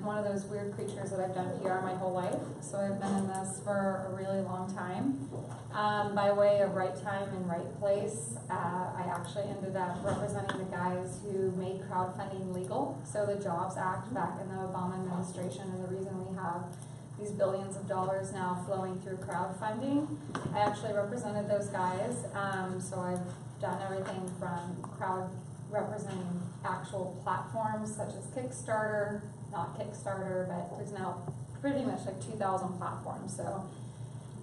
one of those weird creatures that I've done PR my whole life. So I've been in this for a really long time. By way of right time and right place, I actually ended up representing the guys who made crowdfunding legal. So the Jobs Act back in the Obama administration, and the reason we have these billions of dollars now flowing through crowdfunding. I actually represented those guys. So I've done everything from representing actual platforms such as Kickstarter, not Kickstarter, but there's now pretty much like 2,000 platforms. So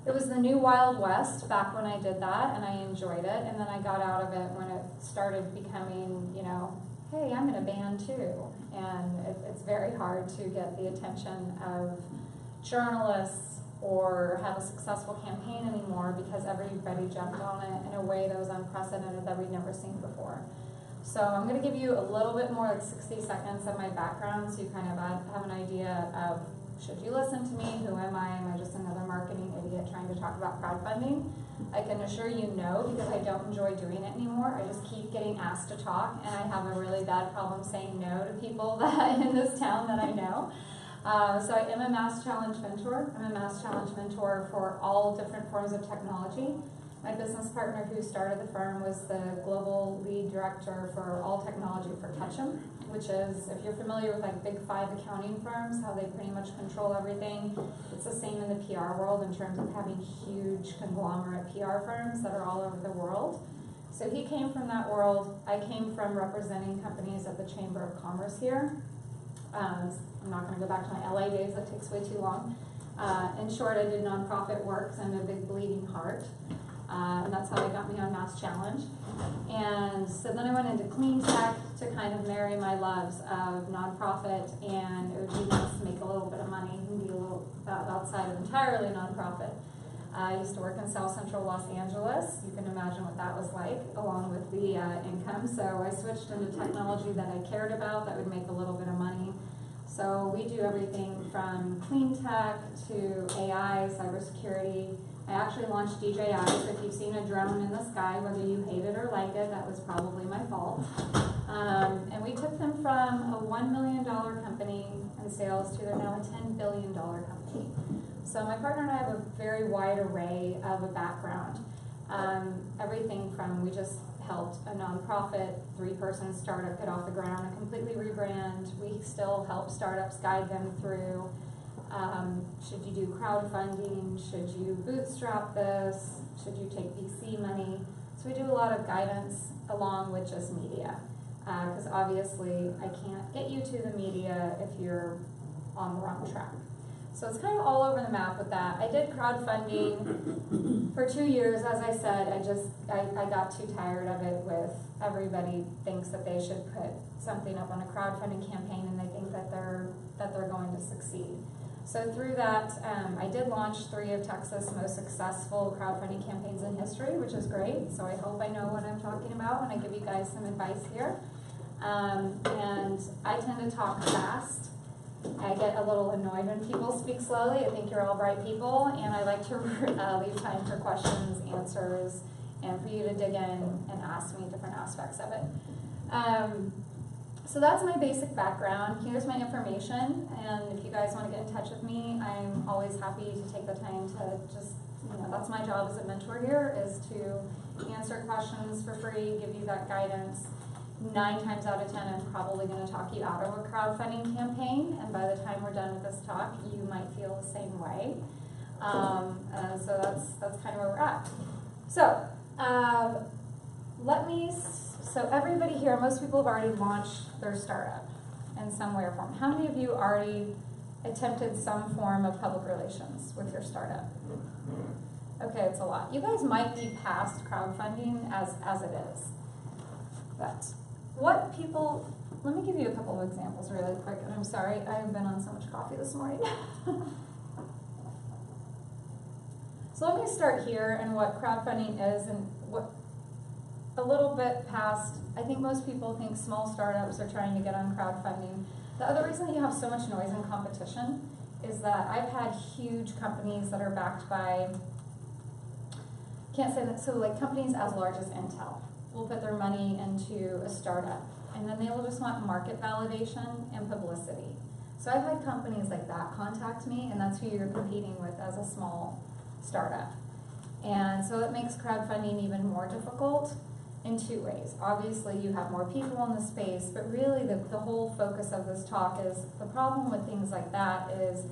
it was the new Wild West back when I did that, and I enjoyed it. And then I got out of it when it started becoming, you know, hey, I'm in a band too. And it's very hard to get the attention of journalists or have a successful campaign anymore because everybody jumped on it in a way that was unprecedented that we'd never seen before. So I'm going to give you a little bit more, like 60 seconds of my background so you kind of have an idea of, should you listen to me? Who am I? Am I just another marketing idiot trying to talk about crowdfunding? I can assure you no, because I don't enjoy doing it anymore. I just keep getting asked to talk, and I have a really bad problem saying no to people that in this town that I know. So I am a Mass Challenge mentor. I'm a Mass Challenge mentor for all different forms of technology. My business partner who started the firm was the global lead director for all technology for Ketchum, which is, if you're familiar with like big 5 accounting firms, how they pretty much control everything. It's the same in the PR world in terms of having huge conglomerate PR firms that are all over the world. So he came from that world. I came from representing companies at the Chamber of Commerce here. I'm not going to go back to my LA days, that takes way too long. In short, I did nonprofit work, so I'm a big bleeding heart. And that's how they got me on Mass Challenge. And so then I went into clean tech to kind of marry my loves of nonprofit, and it would be nice to make a little bit of money and be a little outside of entirely nonprofit. I used to work in South Central Los Angeles. You can imagine what that was like, along with the income. So I switched into technology that I cared about that would make a little bit of money. So we do everything from clean tech to AI, cybersecurity. I actually launched DJI, so if you've seen a drone in the sky, whether you hate it or like it, that was probably my fault. And we took them from a $1 million company in sales to they're now a $10 billion company. So my partner and I have a very wide array of a background. Everything from, we just helped a nonprofit 3-person startup get off the ground and completely rebrand. We still help startups guide them through, should you do crowdfunding, should you bootstrap this, should you take VC money. So we do a lot of guidance along with just media. Because obviously I can't get you to the media if you're on the wrong track. So it's kind of all over the map with that. I did crowdfunding for 2 years. As I said, I got too tired of it with everybody thinks that they should put something up on a crowdfunding campaign and they think that they're going to succeed. So through that, I did launch 3 of Texas' most successful crowdfunding campaigns in history, which is great. So I hope I know what I'm talking about when I give you guys some advice here. And I tend to talk fast. I get a little annoyed when people speak slowly. I think you're all bright people, and I like to leave time for questions, answers, and for you to dig in and ask me different aspects of it. So that's my basic background. Here's my information, and if you guys want to get in touch with me, I'm always happy to take the time to just, that's my job as a mentor here, is to answer questions for free, give you that guidance. 9 times out of 10, I'm probably going to talk you out of a crowdfunding campaign, and by the time we're done with this talk, you might feel the same way. So that's kind of where we're at. So so everybody here, most people have already launched their startup in some way or form. How many of you already attempted some form of public relations with your startup? Okay, it's a lot. You guys might be past crowdfunding as it is, but what people, let me give you a couple of examples really quick, and I'm sorry, I've been on so much coffee this morning. So let me start here and what crowdfunding is and what, a little bit past, I think most people think small startups are trying to get on crowdfunding. The other reason that you have so much noise and competition is that I've had huge companies that are backed by, can't say that, so like companies as large as Intel will put their money into a startup, and then they will just want market validation and publicity. So I've had companies like that contact me, and that's who you're competing with as a small startup. And so it makes crowdfunding even more difficult in two ways. Obviously, you have more people in the space, but really the whole focus of this talk is the problem with things like that is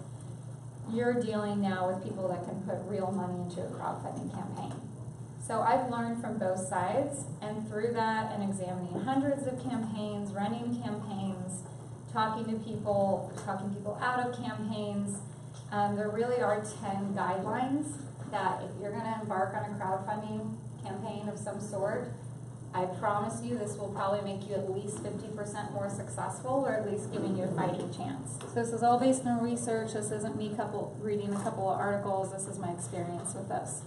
you're dealing now with people that can put real money into a crowdfunding campaign. So I've learned from both sides, and through that and examining hundreds of campaigns, running campaigns, talking people out of campaigns, there really are 10 guidelines that if you're gonna embark on a crowdfunding campaign of some sort, I promise you this will probably make you at least 50% more successful, or at least giving you a fighting chance. So this is all based on research. This isn't me reading a couple of articles. This is my experience with this.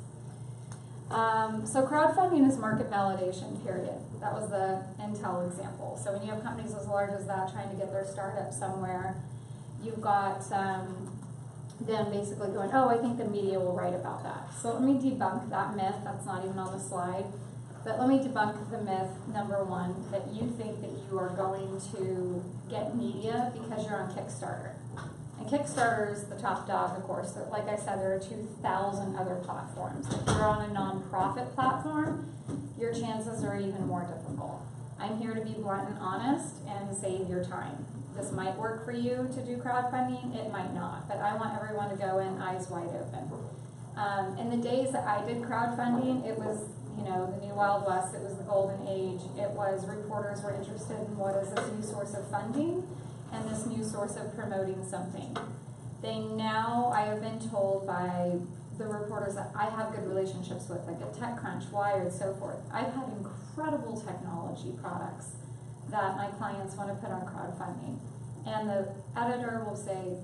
So crowdfunding is market validation, period. That was the Intel example. So when you have companies as large as that trying to get their startup somewhere, you've got them basically going, oh, I think the media will write about that. So let me debunk that myth. That's not even on the slide. But let me debunk the myth, number one, that you think that you are going to get media because you're on Kickstarter. And Kickstarter is the top dog, of course. Like I said, there are 2,000 other platforms. If you're on a nonprofit platform, your chances are even more difficult. I'm here to be blunt and honest and save your time. This might work for you to do crowdfunding, it might not, but I want everyone to go in eyes wide open. In the days that I did crowdfunding, it was, the new Wild West, it was the golden age. It was reporters were interested in what is this new source of funding and this new source of promoting something. I have been told by the reporters that I have good relationships with, like at TechCrunch, Wired, so forth. I've had incredible technology products that my clients want to put on crowdfunding. And the editor will say,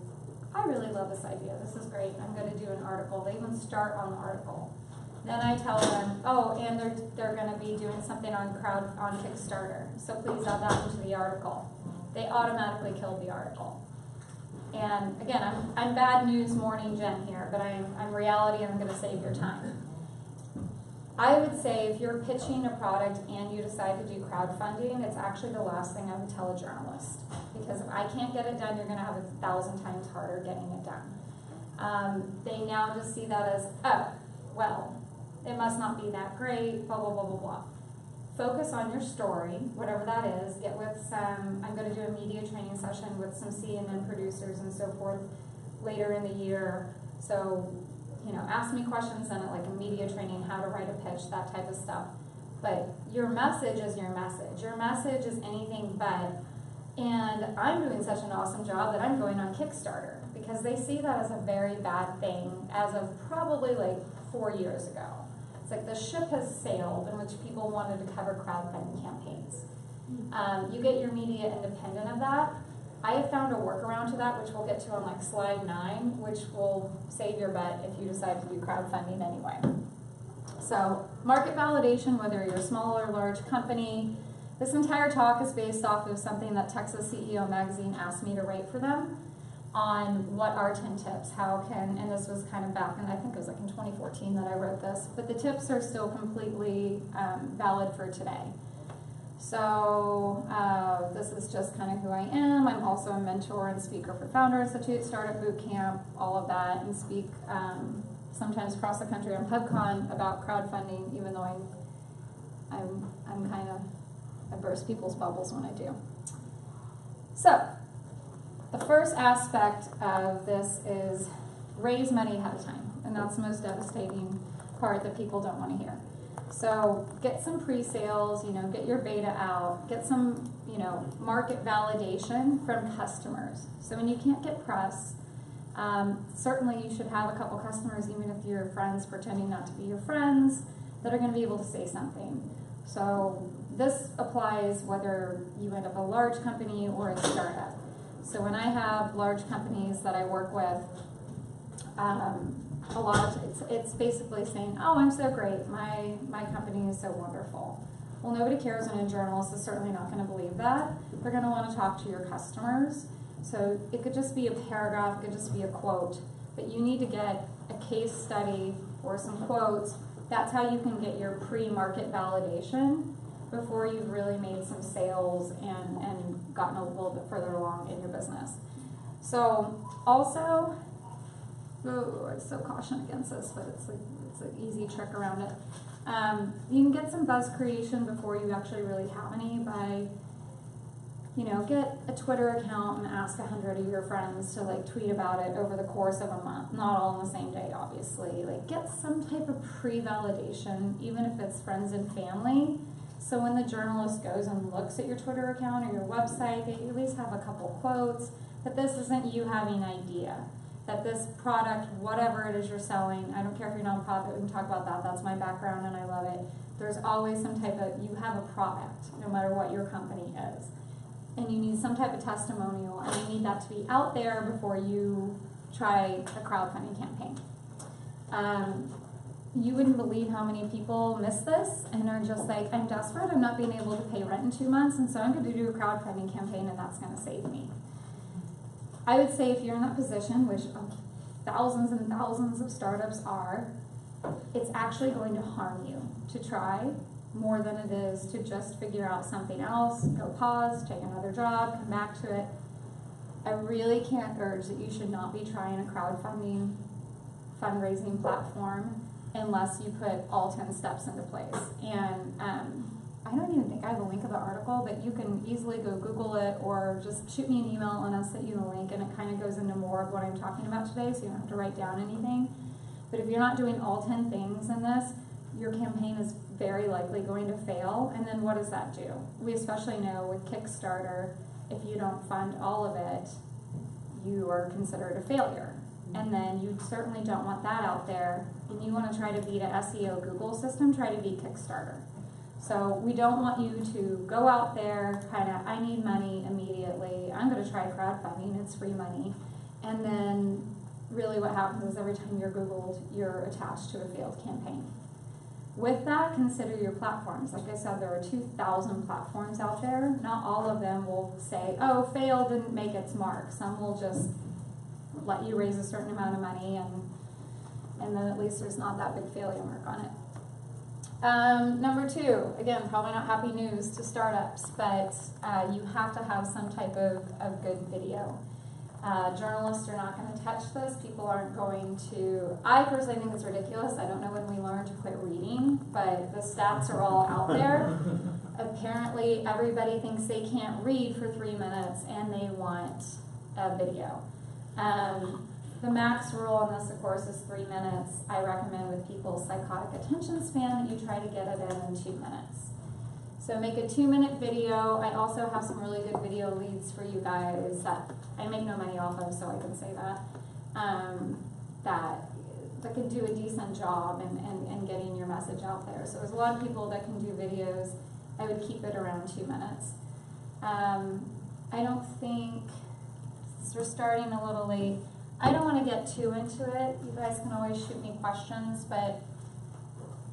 I really love this idea. This is great. I'm going to do an article. They even start on the article. Then I tell them, oh, and they're going to be doing something on Kickstarter. So please add that into the article. They automatically killed the article. And again, I'm bad news morning Jen here, but I'm reality and I'm going to save your time. I would say if you're pitching a product and you decide to do crowdfunding, it's actually the last thing I would tell a journalist. Because if I can't get it done, you're going to have 1,000 times harder getting it done. They now just see that as, oh, well, it must not be that great, blah, blah, blah, blah, blah. Focus on your story, whatever that is. Get with I'm going to do a media training session with some CNN producers and so forth later in the year. So, ask me questions on it, like a media training, how to write a pitch, that type of stuff. But your message is your message. Your message is anything but. And I'm doing such an awesome job that I'm going on Kickstarter because they see that as a very bad thing as of probably like 4 years ago. It's like the ship has sailed in which people wanted to cover crowdfunding campaigns. You get your media independent of that. I have found a workaround to that, which we'll get to on like slide 9, which will save your butt if you decide to do crowdfunding anyway. So market validation, whether you're a small or large company. This entire talk is based off of something that Texas CEO Magazine asked me to write for them on what are 10 tips, and this was kind of back in, I think it was like in 2014 that I wrote this, but the tips are still completely valid for today. So this is just kind of who I am. I'm also a mentor and speaker for Founder Institute, Startup Bootcamp, all of that, and speak sometimes across the country on PubCon about crowdfunding, even though I'm kind of, I burst people's bubbles when I do. So the first aspect of this is raise money ahead of time, and that's the most devastating part that people don't want to hear. So get some pre-sales, get your beta out, get some, market validation from customers. So when you can't get press, certainly you should have a couple customers, even if you're friends pretending not to be your friends, that are going to be able to say something. So this applies whether you end up a large company or a startup. So when I have large companies that I work with, a lot of it's basically saying, oh, I'm so great, my company is so wonderful. Well, nobody cares, and a journalist is certainly not going to believe that. They're going to want to talk to your customers. So it could just be a paragraph, it could just be a quote, but you need to get a case study or some quotes. That's how you can get your pre-market validation before you've really made some sales and gotten a little bit further along in your business. So also, I so caution against this, but it's an easy trick around it. You can get some buzz creation before you actually really have any by, get a Twitter account and ask 100 of your friends to like tweet about it over the course of a month. Not all on the same day, obviously. Like get some type of pre-validation, even if it's friends and family. So when the journalist goes and looks at your Twitter account or your website, they at least have a couple quotes that this isn't you having an idea. That this product, whatever it is you're selling, I don't care if you're nonprofit, we can talk about that, that's my background and I love it. There's always some type of, you have a product, no matter what your company is. And you need some type of testimonial, and you need that to be out there before you try a crowdfunding campaign. You wouldn't believe how many people miss this and are just like, I'm desperate, I'm not being able to pay rent in 2 months, and so I'm going to do a crowdfunding campaign and that's going to save me. I would say if you're in that position, which thousands and thousands of startups are, it's actually going to harm you to try more than it is to just figure out something else, go pause, take another job, come back to it. I really can't urge that you should not be trying a crowdfunding fundraising platform unless you put all 10 steps into place. And I don't even think I have a link of the article, but you can easily go Google it or just shoot me an email and I'll send you the link, and it kind of goes into more of what I'm talking about today, so you don't have to write down anything. But if you're not doing all 10 things in this, your campaign is very likely going to fail. And then what does that do? We especially know with Kickstarter, if you don't fund all of it, you are considered a failure. And then you certainly don't want that out there. And you want to try to beat a SEO Google system, try to beat Kickstarter. So we don't want you to go out there, kind of, I need money immediately. I'm going to try crowdfunding, it's free money. And then really what happens is every time you're Googled, you're attached to a failed campaign. With that, consider your platforms. Like I said, there are 2,000 platforms out there. Not all of them will say, oh, failed, didn't make its mark. Some will just let you raise a certain amount of money, and then at least there's not that big failure mark on it. Number 2, again, probably not happy news to startups, but you have to have some type of good video. Journalists are not going to touch this. People aren't going to. I personally think it's ridiculous. I don't know when we learn to quit reading, but the stats are all out there. Apparently, everybody thinks they can't read for 3 minutes, and they want a video. The max rule on this, of course, is 3 minutes. I recommend with people's psychotic attention span that you try to get it in 2 minutes. So make a 2-minute video. I also have some really good video leads for you guys that I make no money off of, so I can say that, that can do a decent job in getting your message out there. So there's a lot of people that can do videos. I would keep it around 2 minutes. I don't think, since we're starting a little late, I don't want to get too into it. You guys can always shoot me questions, but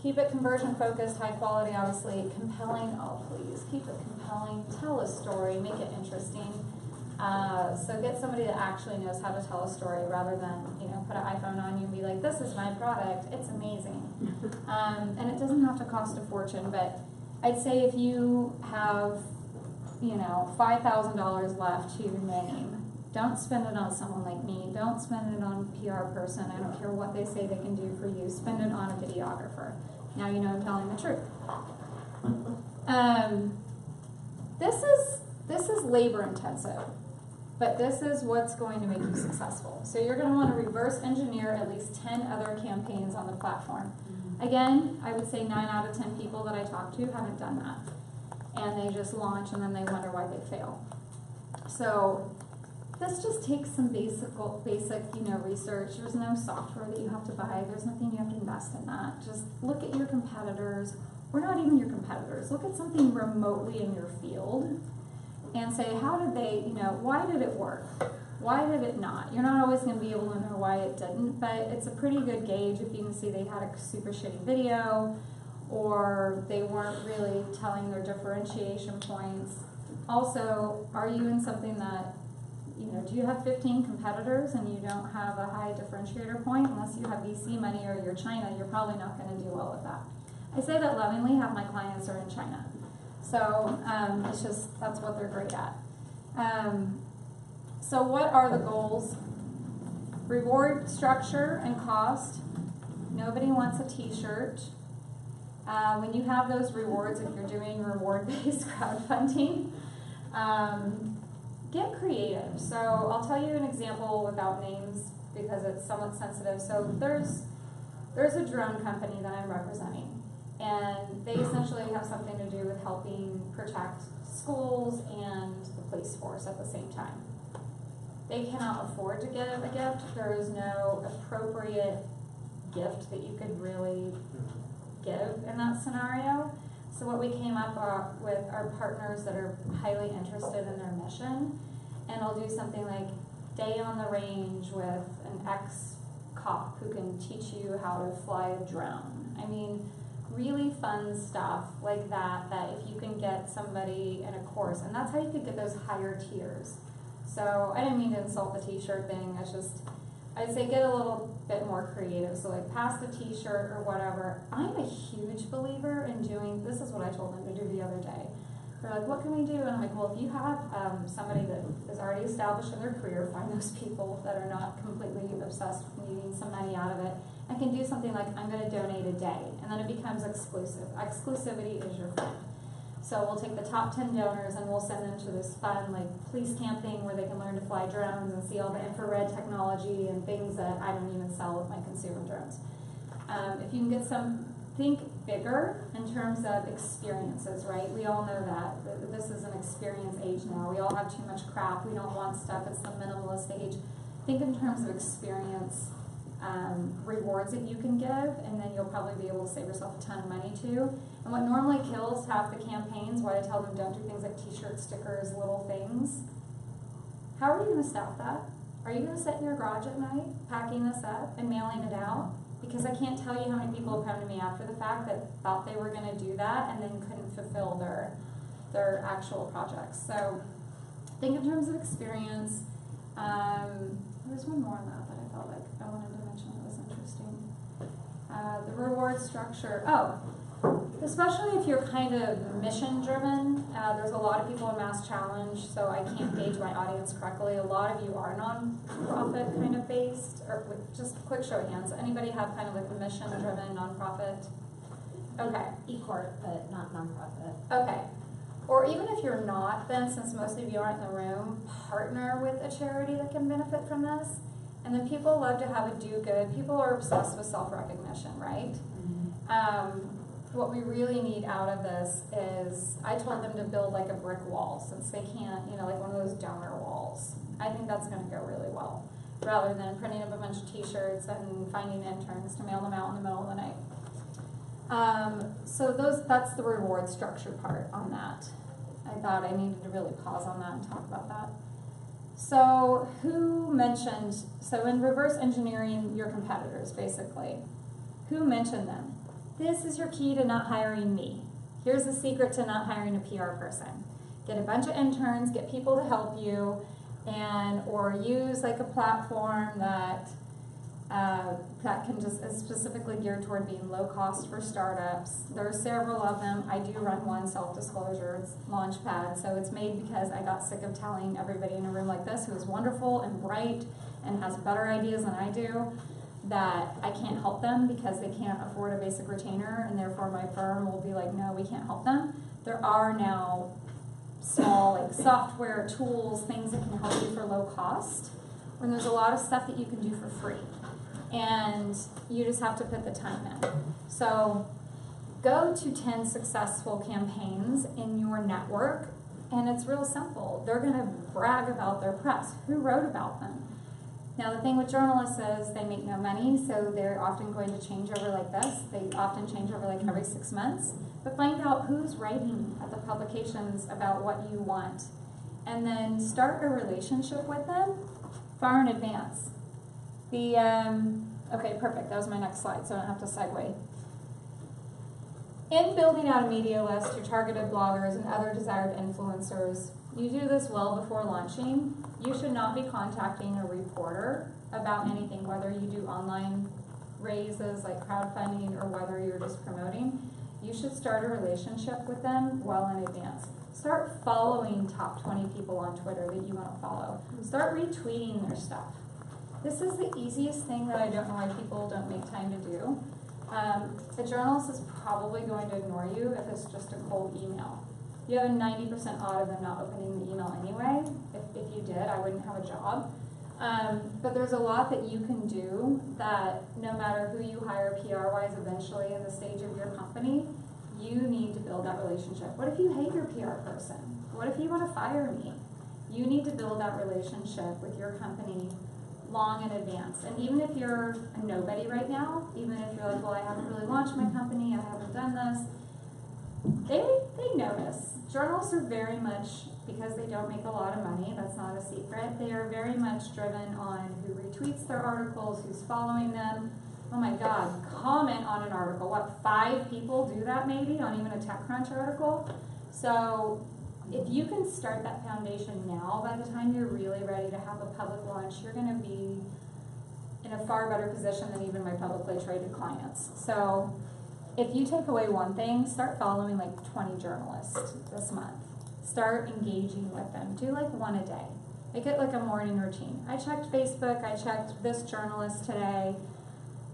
keep it conversion focused, high quality, obviously, compelling. Oh, please, keep it compelling. Tell a story, make it interesting. So get somebody that actually knows how to tell a story rather than, put an iPhone on you and be like, this is my product, it's amazing. And it doesn't have to cost a fortune, but I'd say if you have, $5,000 left to your name, don't spend it on someone like me. Don't spend it on a PR person. I don't care what they say they can do for you. Spend it on a videographer. Now you know I'm telling the truth. This is labor intensive, but this is what's going to make you successful. So you're going to want to reverse engineer at least 10 other campaigns on the platform. Again, I would say 9 out of 10 people that I talk to haven't done that. And they just launch and then they wonder why they fail. So this just takes some basic research. There's no software that you have to buy. There's nothing you have to invest in that. Just look at your competitors, or not even your competitors. Look at something remotely in your field and say, how did they, why did it work? Why did it not? You're not always going to be able to know why it didn't, but it's a pretty good gauge if you can see they had a super shitty video or they weren't really telling their differentiation points. Also, are you in something that, do you have 15 competitors and you don't have a high differentiator point? Unless you have VC money or you're China, you're probably not going to do well with that. I say that lovingly. Half my clients are in China. So it's just, that's what they're great at. So what are the goals? Reward structure and cost. Nobody wants a t-shirt. When you have those rewards, if you're doing reward-based crowdfunding, get creative. So I'll tell you an example without names because it's somewhat sensitive. So there's a drone company that I'm representing, and they essentially have something to do with helping protect schools and the police force at the same time. They cannot afford to give a gift. There is no appropriate gift that you could really give in that scenario. So what we came up with are partners that are highly interested in their mission, and I'll do something like day on the range with an ex-cop who can teach you how to fly a drone. I mean, really fun stuff like that, that if you can get somebody in a course, and that's how you could get those higher tiers. So I didn't mean to insult the t-shirt thing, it's just, I'd say get a little bit more creative. So like pass the t-shirt or whatever. I'm a huge believer in doing, this is what I told them to do the other day. They're like, what can we do? And I'm like, well, if you have somebody that is already established in their career, find those people that are not completely obsessed with needing some money out of it, and can do something like, I'm going to donate a day, and then it becomes exclusive. Exclusivity is your friend. So we'll take the top 10 donors and we'll send them to this fun like police camp thing where they can learn to fly drones and see all the infrared technology and things that I don't even sell with my consumer drones. If you can get think bigger in terms of experiences, right? We all know that. This is an experience age now. We all have too much crap. We don't want stuff. It's the minimalist age. Think in terms of experience rewards that you can give, and then you'll probably be able to save yourself a ton of money too. And what normally kills half the campaigns, why I tell them don't do things like t-shirts, stickers, little things. How are you going to stop that? Are you going to sit in your garage at night packing this up and mailing it out? Because I can't tell you how many people have come to me after the fact that thought they were going to do that and then couldn't fulfill their actual projects. So think in terms of experience. There's one more on that I felt like I wanted to mention that was interesting. The reward structure. Oh, especially if you're kind of mission driven. There's a lot of people in Mass Challenge, so I can't gauge my audience correctly. A lot of you are non-profit kind of based, or just a quick show of hands. Anybody have kind of like a mission driven nonprofit? Okay. E-Corp, but not nonprofit. Okay. Or even if you're not, then since most of you aren't in the room, partner with a charity that can benefit from this. And then people love to have a do-good. People are obsessed with self-recognition, right? Mm-hmm. What we really need out of this is, I told them to build like a brick wall, since they can't, like one of those donor walls. I think that's going to go really well, rather than printing up a bunch of t-shirts and finding interns to mail them out in the middle of the night. So that's the reward structure part on that. I thought I needed to really pause on that and talk about that. So who mentioned, so in reverse engineering your competitors, basically, who mentioned them? This is your key to not hiring me. Here's the secret to not hiring a PR person. Get a bunch of interns, get people to help you, or use like a platform that can just is specifically geared toward being low cost for startups. There are several of them. I do run one, self-disclosure. It's Launchpad. So it's made because I got sick of telling everybody in a room like this, who is wonderful and bright and has better ideas than I do, that I can't help them because they can't afford a basic retainer, and therefore my firm will be like, no, we can't help them. There are now small like software tools, things that can help you for low cost, when there's a lot of stuff that you can do for free. And you just have to put the time in. So go to 10 successful campaigns in your network, and it's real simple. They're going to brag about their press. Who wrote about them? Now, the thing with journalists is they make no money, so they're often going to change over like this. They often change over like every 6 months. But find out who's writing at the publications about what you want, and then start a relationship with them far in advance. Okay, perfect. That was my next slide, so I don't have to segue. In building out a media list, your targeted bloggers and other desired influencers, you do this well before launching. You should not be contacting a reporter about anything, whether you do online raises like crowdfunding or whether you're just promoting. you should start a relationship with them well in advance. Start following top 20 people on Twitter that you want to follow. Start retweeting their stuff. This is the easiest thing that I don't know why people don't make time to do. A journalist is probably going to ignore you if it's just a cold email. You have a 90% odd of them not opening the email anyway. If you did, I wouldn't have a job. But there's a lot that you can do that no matter who you hire PR-wise eventually in the stage of your company, you need to build that relationship. What if you hate your PR person? What if you want to fire me? You need to build that relationship with your company long in advance. And even if you're a nobody right now, even if you're like, well, I haven't really launched my company, I haven't done this, they notice. Journalists are very much, because they don't make a lot of money, that's not a secret, they are very much driven on who retweets their articles, who's following them. Oh my God, comment on an article. What, 5 people do that maybe on even a TechCrunch article? So if you can start that foundation now, by the time you're really ready to have a public launch, you're gonna be in a far better position than even my publicly traded clients. So if you take away one thing, start following like 20 journalists this month. Start engaging with them. Do like one a day. Make it like a morning routine. I checked Facebook, I checked this journalist today,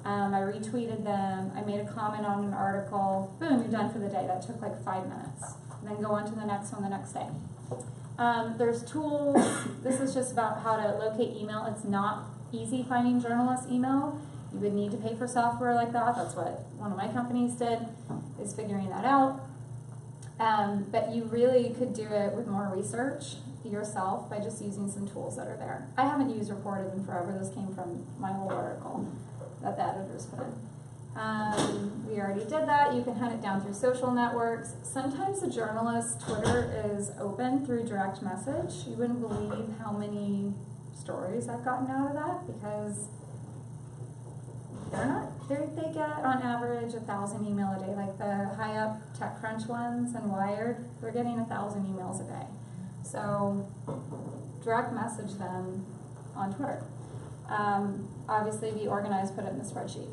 I retweeted them, I made a comment on an article, boom, you're done for the day. That took like 5 minutes. And then go on to the next one the next day. There's tools. This is just about how to locate email. It's not easy finding journalist email. You would need to pay for software like that. That's what one of my companies did, is figuring that out. But you really could do it with more research yourself by just using some tools that are there. I haven't used Reportive in forever. This came from my whole article that the editors put in. We already did that. You can hunt it down through social networks. Sometimes a journalist's Twitter is open through direct message. You wouldn't believe how many stories I've gotten out of that, because they get on average 1,000 email a day. Like the high up TechCrunch ones and Wired, they're getting 1,000 emails a day. So direct message them on Twitter. Obviously be organized, put it in the spreadsheet.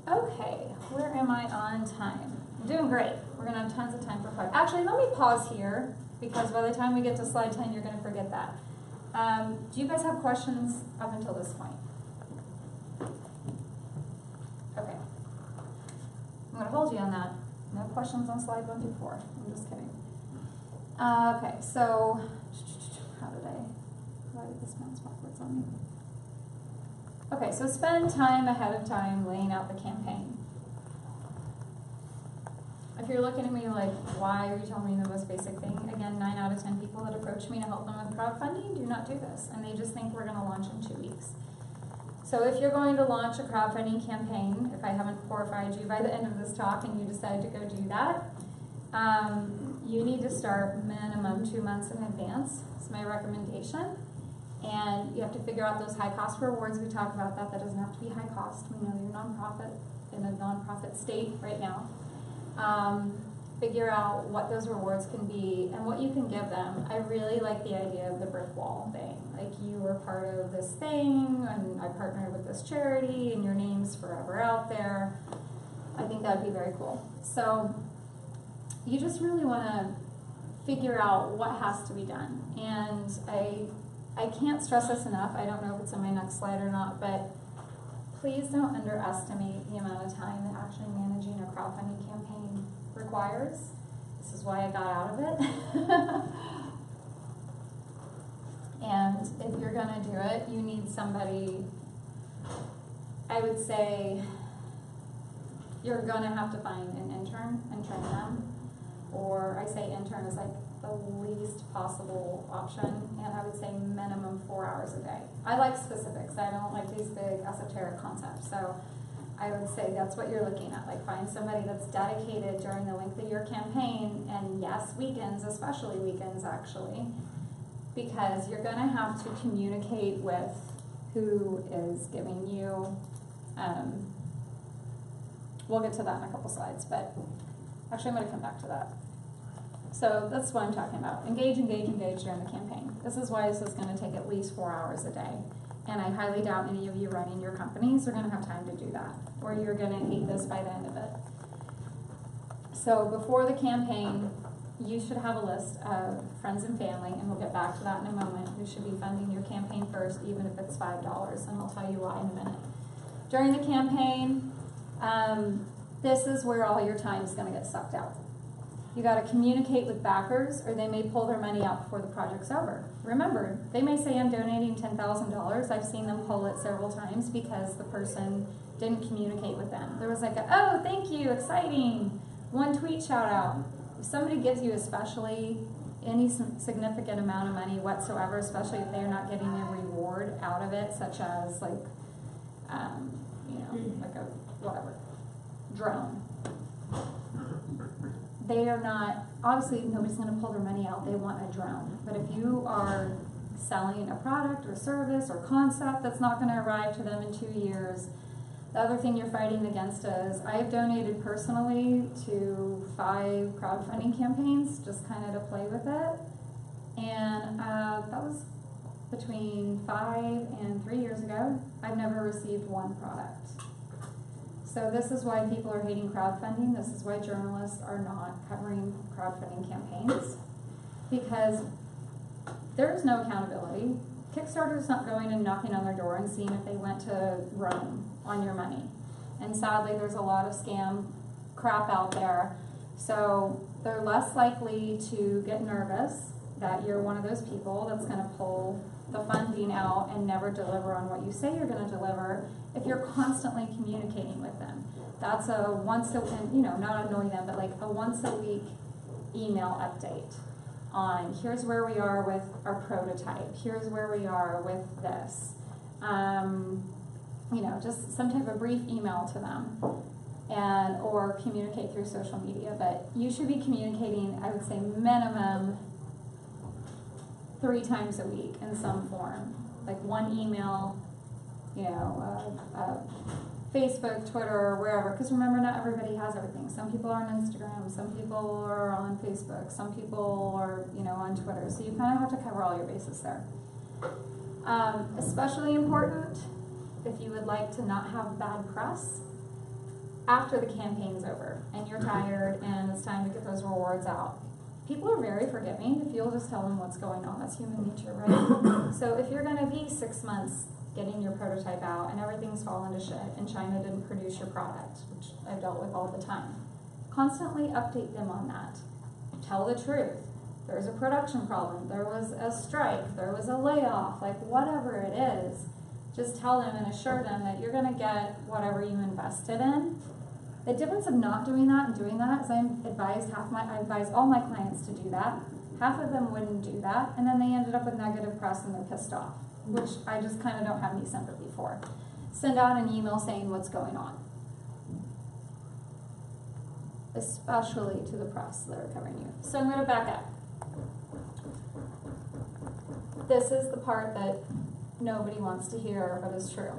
Okay, where am I on time? I'm doing great. We're gonna have tons of time for questions. Actually, let me pause here, because by the time we get to slide 10, you're gonna forget that. Do you guys have questions up until this point? Okay. I'm gonna hold you on that. No questions on slide 1 through 4. I'm just kidding. Okay, so, why did this mouse backwards on me? Okay, so spend time ahead of time laying out the campaign. If you're looking at me like, why are you telling me the most basic thing? Again, 9 out of 10 people that approach me to help them with crowdfunding do not do this, and they just think we're gonna launch in 2 weeks. So if you're going to launch a crowdfunding campaign, if I haven't horrified you by the end of this talk and you decide to go do that, you need to start minimum 2 months in advance. It's my recommendation. And you have to figure out those high cost rewards. We talked about that. That doesn't have to be high cost. We know you're nonprofit in a nonprofit state right now. Figure out what those rewards can be and what you can give them. I really like the idea of the brick wall thing. Like, you were part of this thing, and I partnered with this charity, and your name's forever out there. I think that would be very cool. So you just really want to figure out what has to be done. And I can't stress this enough. I don't know if it's in my next slide or not, but please don't underestimate the amount of time that actually managing a crowdfunding campaign requires. This is why I got out of it. And if you're gonna do it, you need somebody, I would say, you're gonna have to find an intern and train them. Or I say intern is like the least possible option, and I would say minimum 4 hours a day. I like specifics. I don't like these big esoteric concepts. So I would say that's what you're looking at. Like, find somebody that's dedicated during the length of your campaign, and yes, weekends, especially weekends actually, because you're gonna have to communicate with who is giving you, we'll get to that in a couple slides, but actually I'm gonna come back to that. So that's what I'm talking about. Engage, engage, engage during the campaign. This is why this is going to take at least 4 hours a day. And I highly doubt any of you running your companies are gonna have time to do that, or you're gonna hate this by the end of it. So before the campaign, you should have a list of friends and family, and we'll get back to that in a moment, who should be funding your campaign first, even if it's $5, and I'll tell you why in a minute. During the campaign, this is where all your time is gonna get sucked out. You gotta communicate with backers, or they may pull their money out before the project's over. Remember, they may say, I'm donating $10,000. I've seen them pull it several times because the person didn't communicate with them. There was like, oh, thank you, exciting, one tweet shout out. If somebody gives you especially any significant amount of money whatsoever, especially if they're not getting a reward out of it, such as like, like a whatever, drone. They are not, obviously nobody's gonna pull their money out, they want a drone. But if you are selling a product or service or concept that's not gonna arrive to them in 2 years, the other thing you're fighting against is, I've donated personally to 5 crowdfunding campaigns, just kind of to play with it. And that was between 5 and 3 years ago. I've never received one product. So this is why people are hating crowdfunding. This is why journalists are not covering crowdfunding campaigns, because there's no accountability. Kickstarter's not going and knocking on their door and seeing if they went to Rome on your money. And sadly, there's a lot of scam crap out there. So they're less likely to get nervous that you're one of those people that's gonna pull the funding out and never deliver on what you say you're gonna deliver if you're constantly communicating with them. That's a once a, not annoying them, but like a once a week email update on here's where we are with our prototype, here's where we are with this. Just some type of brief email to them, and or communicate through social media. But you should be communicating, I would say, minimum 3 times a week in some form, like one email, Facebook, Twitter, wherever. Because remember, not everybody has everything. Some people are on Instagram, some people are on Facebook, some people are on Twitter. So you kind of have to cover all your bases there. Especially important if you would like to not have bad press after the campaign's over and you're tired and it's time to get those rewards out. People are very forgiving if you'll just tell them what's going on. That's human nature, right? So if you're gonna be 6 months getting your prototype out and everything's fallen to shit and China didn't produce your product, which I've dealt with all the time, constantly update them on that. Tell the truth. There's a production problem, there was a strike, there was a layoff, like whatever it is, just tell them and assure them that you're gonna get whatever you invested in. The difference of not doing that and doing that is I advise all my clients to do that. Half of them wouldn't do that, and then they ended up with negative press and they're pissed off, which I just kind of don't have any sympathy for. Send out an email saying what's going on, especially to the press that are covering you. So I'm gonna back up. This is the part that nobody wants to hear, but is true.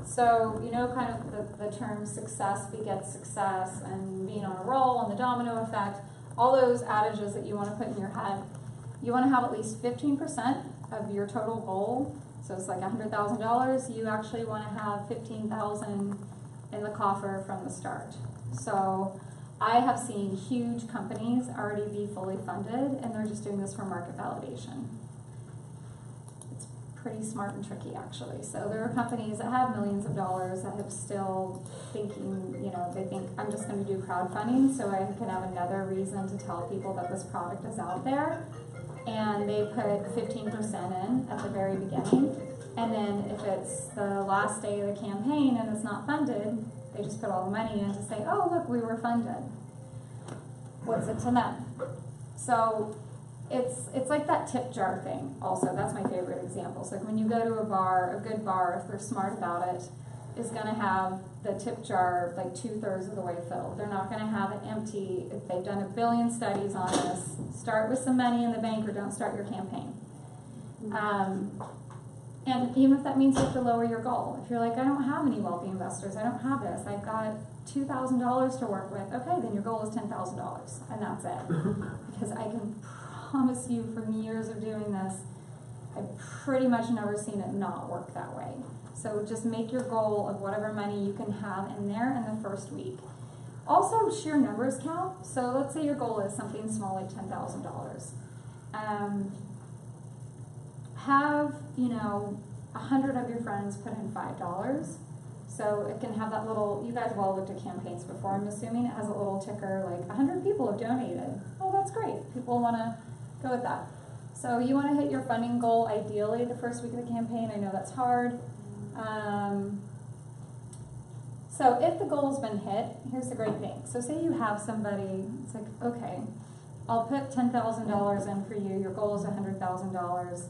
So, kind of the term success begets success and being on a roll and the domino effect, all those adages that you want to put in your head. You want to have at least 15% of your total goal. So it's like $100,000. You actually want to have $15,000 in the coffer from the start. So I have seen huge companies already be fully funded and they're just doing this for market validation. Pretty smart and tricky, actually. So there are companies that have millions of dollars that have still thinking, they think I'm just going to do crowdfunding so I can have another reason to tell people that this product is out there. And they put 15% in at the very beginning. And then if it's the last day of the campaign and it's not funded, they just put all the money in to say, oh, look, we were funded. What's it to them? So it's like that tip jar thing also. That's my favorite example. So when you go to a bar, a good bar, if they're smart about it, is going to have the tip jar like 2/3 of the way filled. They're not going to have it empty. If they've done a billion studies on this, start with some money in the bank or don't start your campaign. And even if that means you have to lower your goal. If you're like, I don't have any wealthy investors, I don't have this, I've got $2,000 to work with, okay, then your goal is $10,000 and that's it. Because I can promise you from years of doing this, I pretty much never seen it not work that way. So just make your goal of whatever money you can have in there in the first week. Also, sheer numbers count. So let's say your goal is something small like $10,000. Have, 100 of your friends put in $5. So it can have that little, you guys have all looked at campaigns before, I'm assuming it has a little ticker like 100 people have donated. Oh, that's great. People want to go with that. So you want to hit your funding goal ideally the first week of the campaign. I know that's hard. So if the goal's been hit, here's the great thing. So say you have somebody, it's like, okay, I'll put $10,000 in for you. Your goal is $100,000.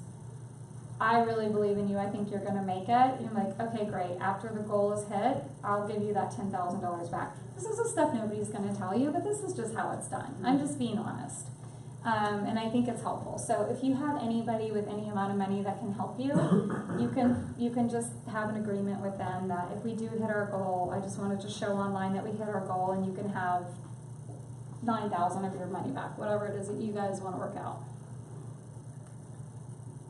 I really believe in you. I think you're going to make it. You're like, okay, great. After the goal is hit, I'll give you that $10,000 back. This is the stuff nobody's going to tell you, but this is just how it's done. I'm just being honest. And I think it's helpful. So if you have anybody with any amount of money that can help you, you can just have an agreement with them that if we do hit our goal, I just wanted to show online that we hit our goal, and you can have $9,000 of your money back, whatever it is that you guys want to work out.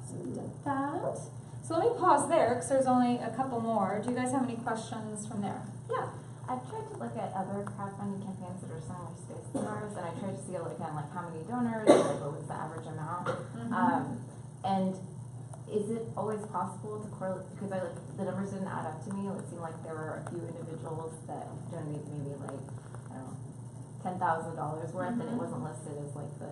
So we did that. So let me pause there because there's only a couple more. Do you guys have any questions from there? Yeah. I've tried to look at other crowdfunding campaigns that are similar space to ours, and I tried to see like how many donors, like what was the average amount. And is it always possible to correlate, because the numbers didn't add up to me. It seemed like there were a few individuals that donated maybe like, I don't know, $10,000 worth, and it wasn't listed as like the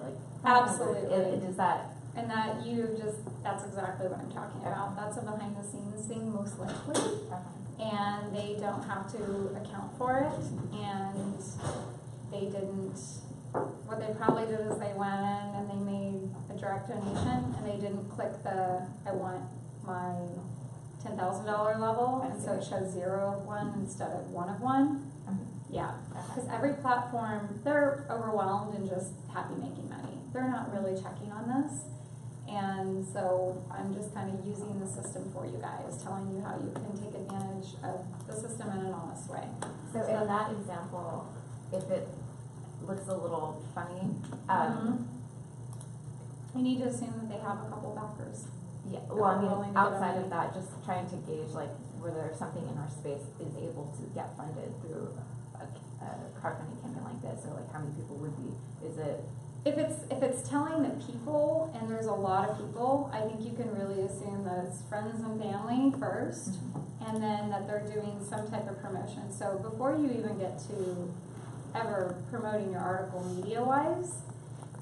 like. Absolutely. Does that? And that's exactly what I'm talking about. That's a behind the scenes thing most likely. Okay. And they don't have to account for it, and they didn't, what they probably did is they went in and they made a direct donation, and they didn't click the, I want my $10,000 level, and so it shows 0 of 1 instead of 1 of 1. Yeah, because every platform, they're overwhelmed and just happy making money. They're not really checking on this. And so I'm just kind of using the system for you guys, telling you how you can take advantage of the system in an honest way. So in that example, if it looks a little funny, you need to assume that they have a couple backers. Yeah, well, I mean, outside of that, just trying to gauge like whether something in our space is able to get funded through a crowdfunding campaign like this, or like how many people would be, is it? If it's telling the people, and there's a lot of people, I think you can really assume that it's friends and family first, and then that they're doing some type of promotion. So before you even get to ever promoting your article media-wise,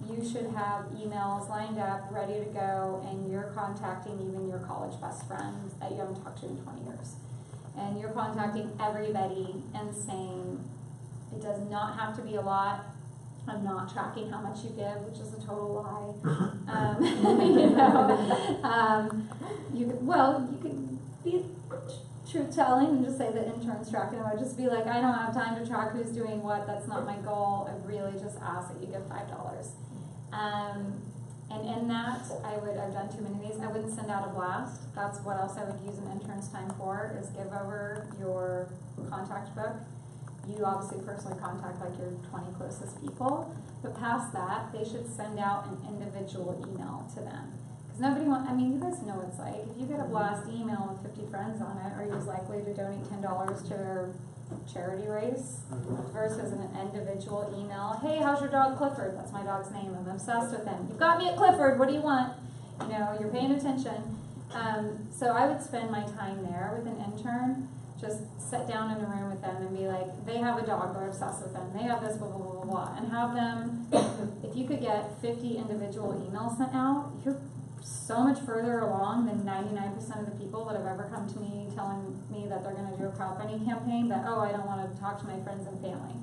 you should have emails lined up, ready to go, and you're contacting even your college best friend that you haven't talked to in 20 years. And you're contacting everybody and saying, it does not have to be a lot. I'm not tracking how much you give, which is a total lie. You could be truth-telling and just say the intern's tracking. I would just be like, I don't have time to track who's doing what. That's not my goal. I really just ask that you give $5. And in that, I've done too many of these. I wouldn't send out a blast. That's what else I would use an intern's time for, is give over your contact book. You obviously personally contact like your 20 closest people, but past that, they should send out an individual email to them. Because nobody wants, you guys know what it's like. If you get a blast email with 50 friends on it, are you as likely to donate $10 to their charity race versus an individual email? Hey, how's your dog Clifford? That's my dog's name. I'm obsessed with him. You've got me at Clifford. What do you want? You're paying attention. So I would spend my time there with an intern. Just sit down in a room with them and be like, they have a dog, they're obsessed with them, they have this, blah, blah, blah, blah, blah, and have them, if you could get 50 individual emails sent out, you're so much further along than 99% of the people that have ever come to me telling me that they're going to do a crowdfunding campaign, that, oh, I don't want to talk to my friends and family.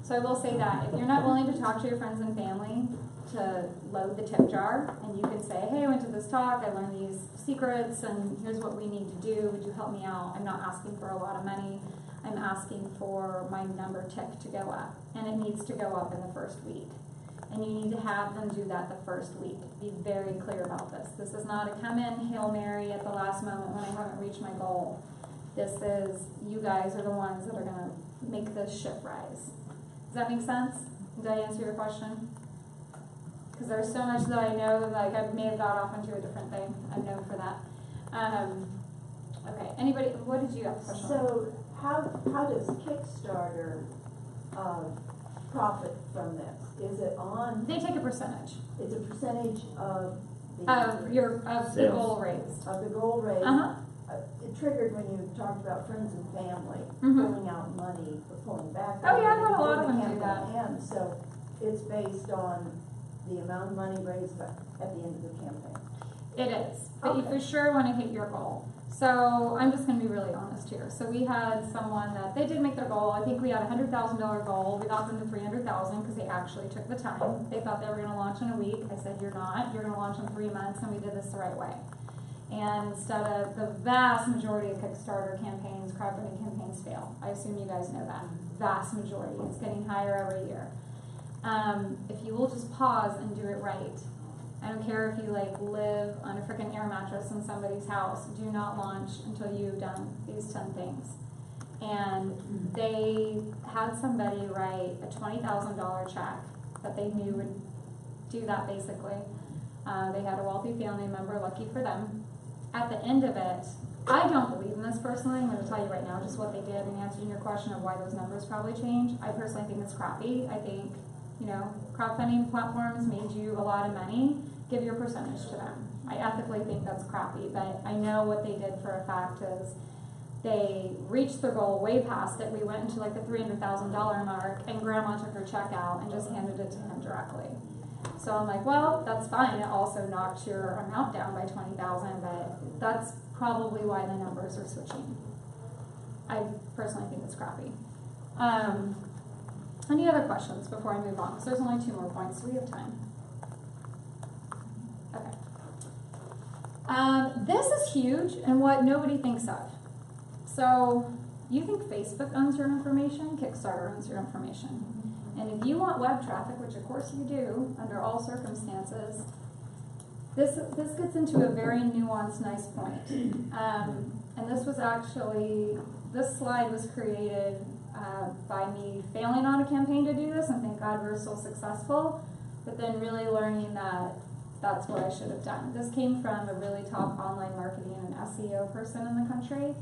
So I will say that if you're not willing to talk to your friends and family, to load the tip jar, and you can say, hey, I went to this talk, I learned these secrets, and here's what we need to do, would you help me out? I'm not asking for a lot of money, I'm asking for my number tick to go up, and it needs to go up in the first week. And you need to have them do that the first week. Be very clear about this. This is not a come in, Hail Mary at the last moment when I haven't reached my goal. This is, you guys are the ones that are going to make this ship rise. Does that make sense? Did I answer your question? Cause there's so much that I know, like I may have got off into a different thing, I'm known for that. Okay, anybody, what did you have a question on? So how does Kickstarter, profit from this? Is it on, They take a percentage it's a percentage of the. of the Sales. goal raised. Of the goal raised? Uh-huh. It triggered when you talked about friends and family, Mhm. pulling out money for pulling back. Oh, yeah, I've money had a lot of before the them do that. campaign ends. So it's based on the amount of money raised at the end of the campaign. It is, but you Okay. for sure want to hit your goal. So I'm just going to be really honest here. So we had someone that they did make their goal. I think we had a $100,000 goal. We got them to 300,000 because they actually took the time. They thought they were going to launch in a week. I said, you're not. You're going to launch in 3 months, and we did this the right way. And instead of the vast majority of Kickstarter campaigns, crowdfunding campaigns fail. I assume you guys know that. Vast majority. It's getting higher every year. If you will just pause and do it right. I don't care if you like live on a freaking air mattress in somebody's house. Do not launch until you've done these 10 things. And they had somebody write a $20,000 check that they knew would do that basically. They had a wealthy family member, lucky for them. At the end of it, I don't believe in this personally. I'm going to tell you right now just what they did and answering your question of why those numbers probably change. I personally think it's crappy. I think, you know, crowdfunding platforms made you a lot of money. Give your percentage to them. I ethically think that's crappy, but I know what they did for a fact is they reached their goal way past it. We went into like the $300,000 mark, and grandma took her check out and just handed it to him directly. So I'm like, well, that's fine. It also knocked your amount down by 20,000, but that's probably why the numbers are switching. I personally think it's crappy. Any other questions before I move on? Because there's only 2 more points, so we have time. Okay. This is huge and what nobody thinks of. So you think Facebook owns your information, Kickstarter owns your information. And if you want web traffic, which of course you do under all circumstances, this gets into a very nuanced, nice point. And this was actually, this slide was created by me failing on a campaign to do this, and thank God we're still successful, but then really learning that that's what I should have done. This came from a really top online marketing and SEO person in the country,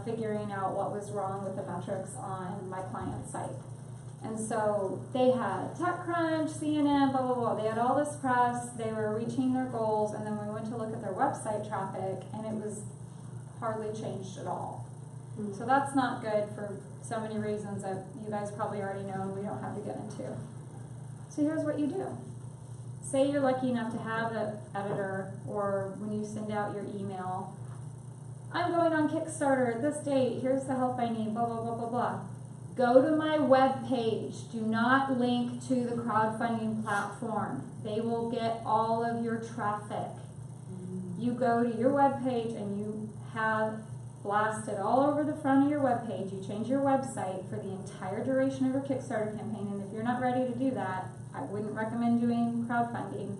figuring out what was wrong with the metrics on my client's site. And so they had TechCrunch, CNN, blah, blah, blah. They had all this press. They were reaching their goals. And then we went to look at their website traffic, and it was hardly changed at all. Mm-hmm. So that's not good for so many reasons that you guys probably already know and we don't have to get into. So here's what you do. Say you're lucky enough to have an editor, or when you send out your email, I'm going on Kickstarter at this date. Here's the help I need, blah, blah, blah, blah, blah. Go to my web page. Do not link to the crowdfunding platform. They will get all of your traffic. You go to your web page and you have blasted all over the front of your web page. You change your website for the entire duration of your Kickstarter campaign. And if you're not ready to do that, I wouldn't recommend doing crowdfunding.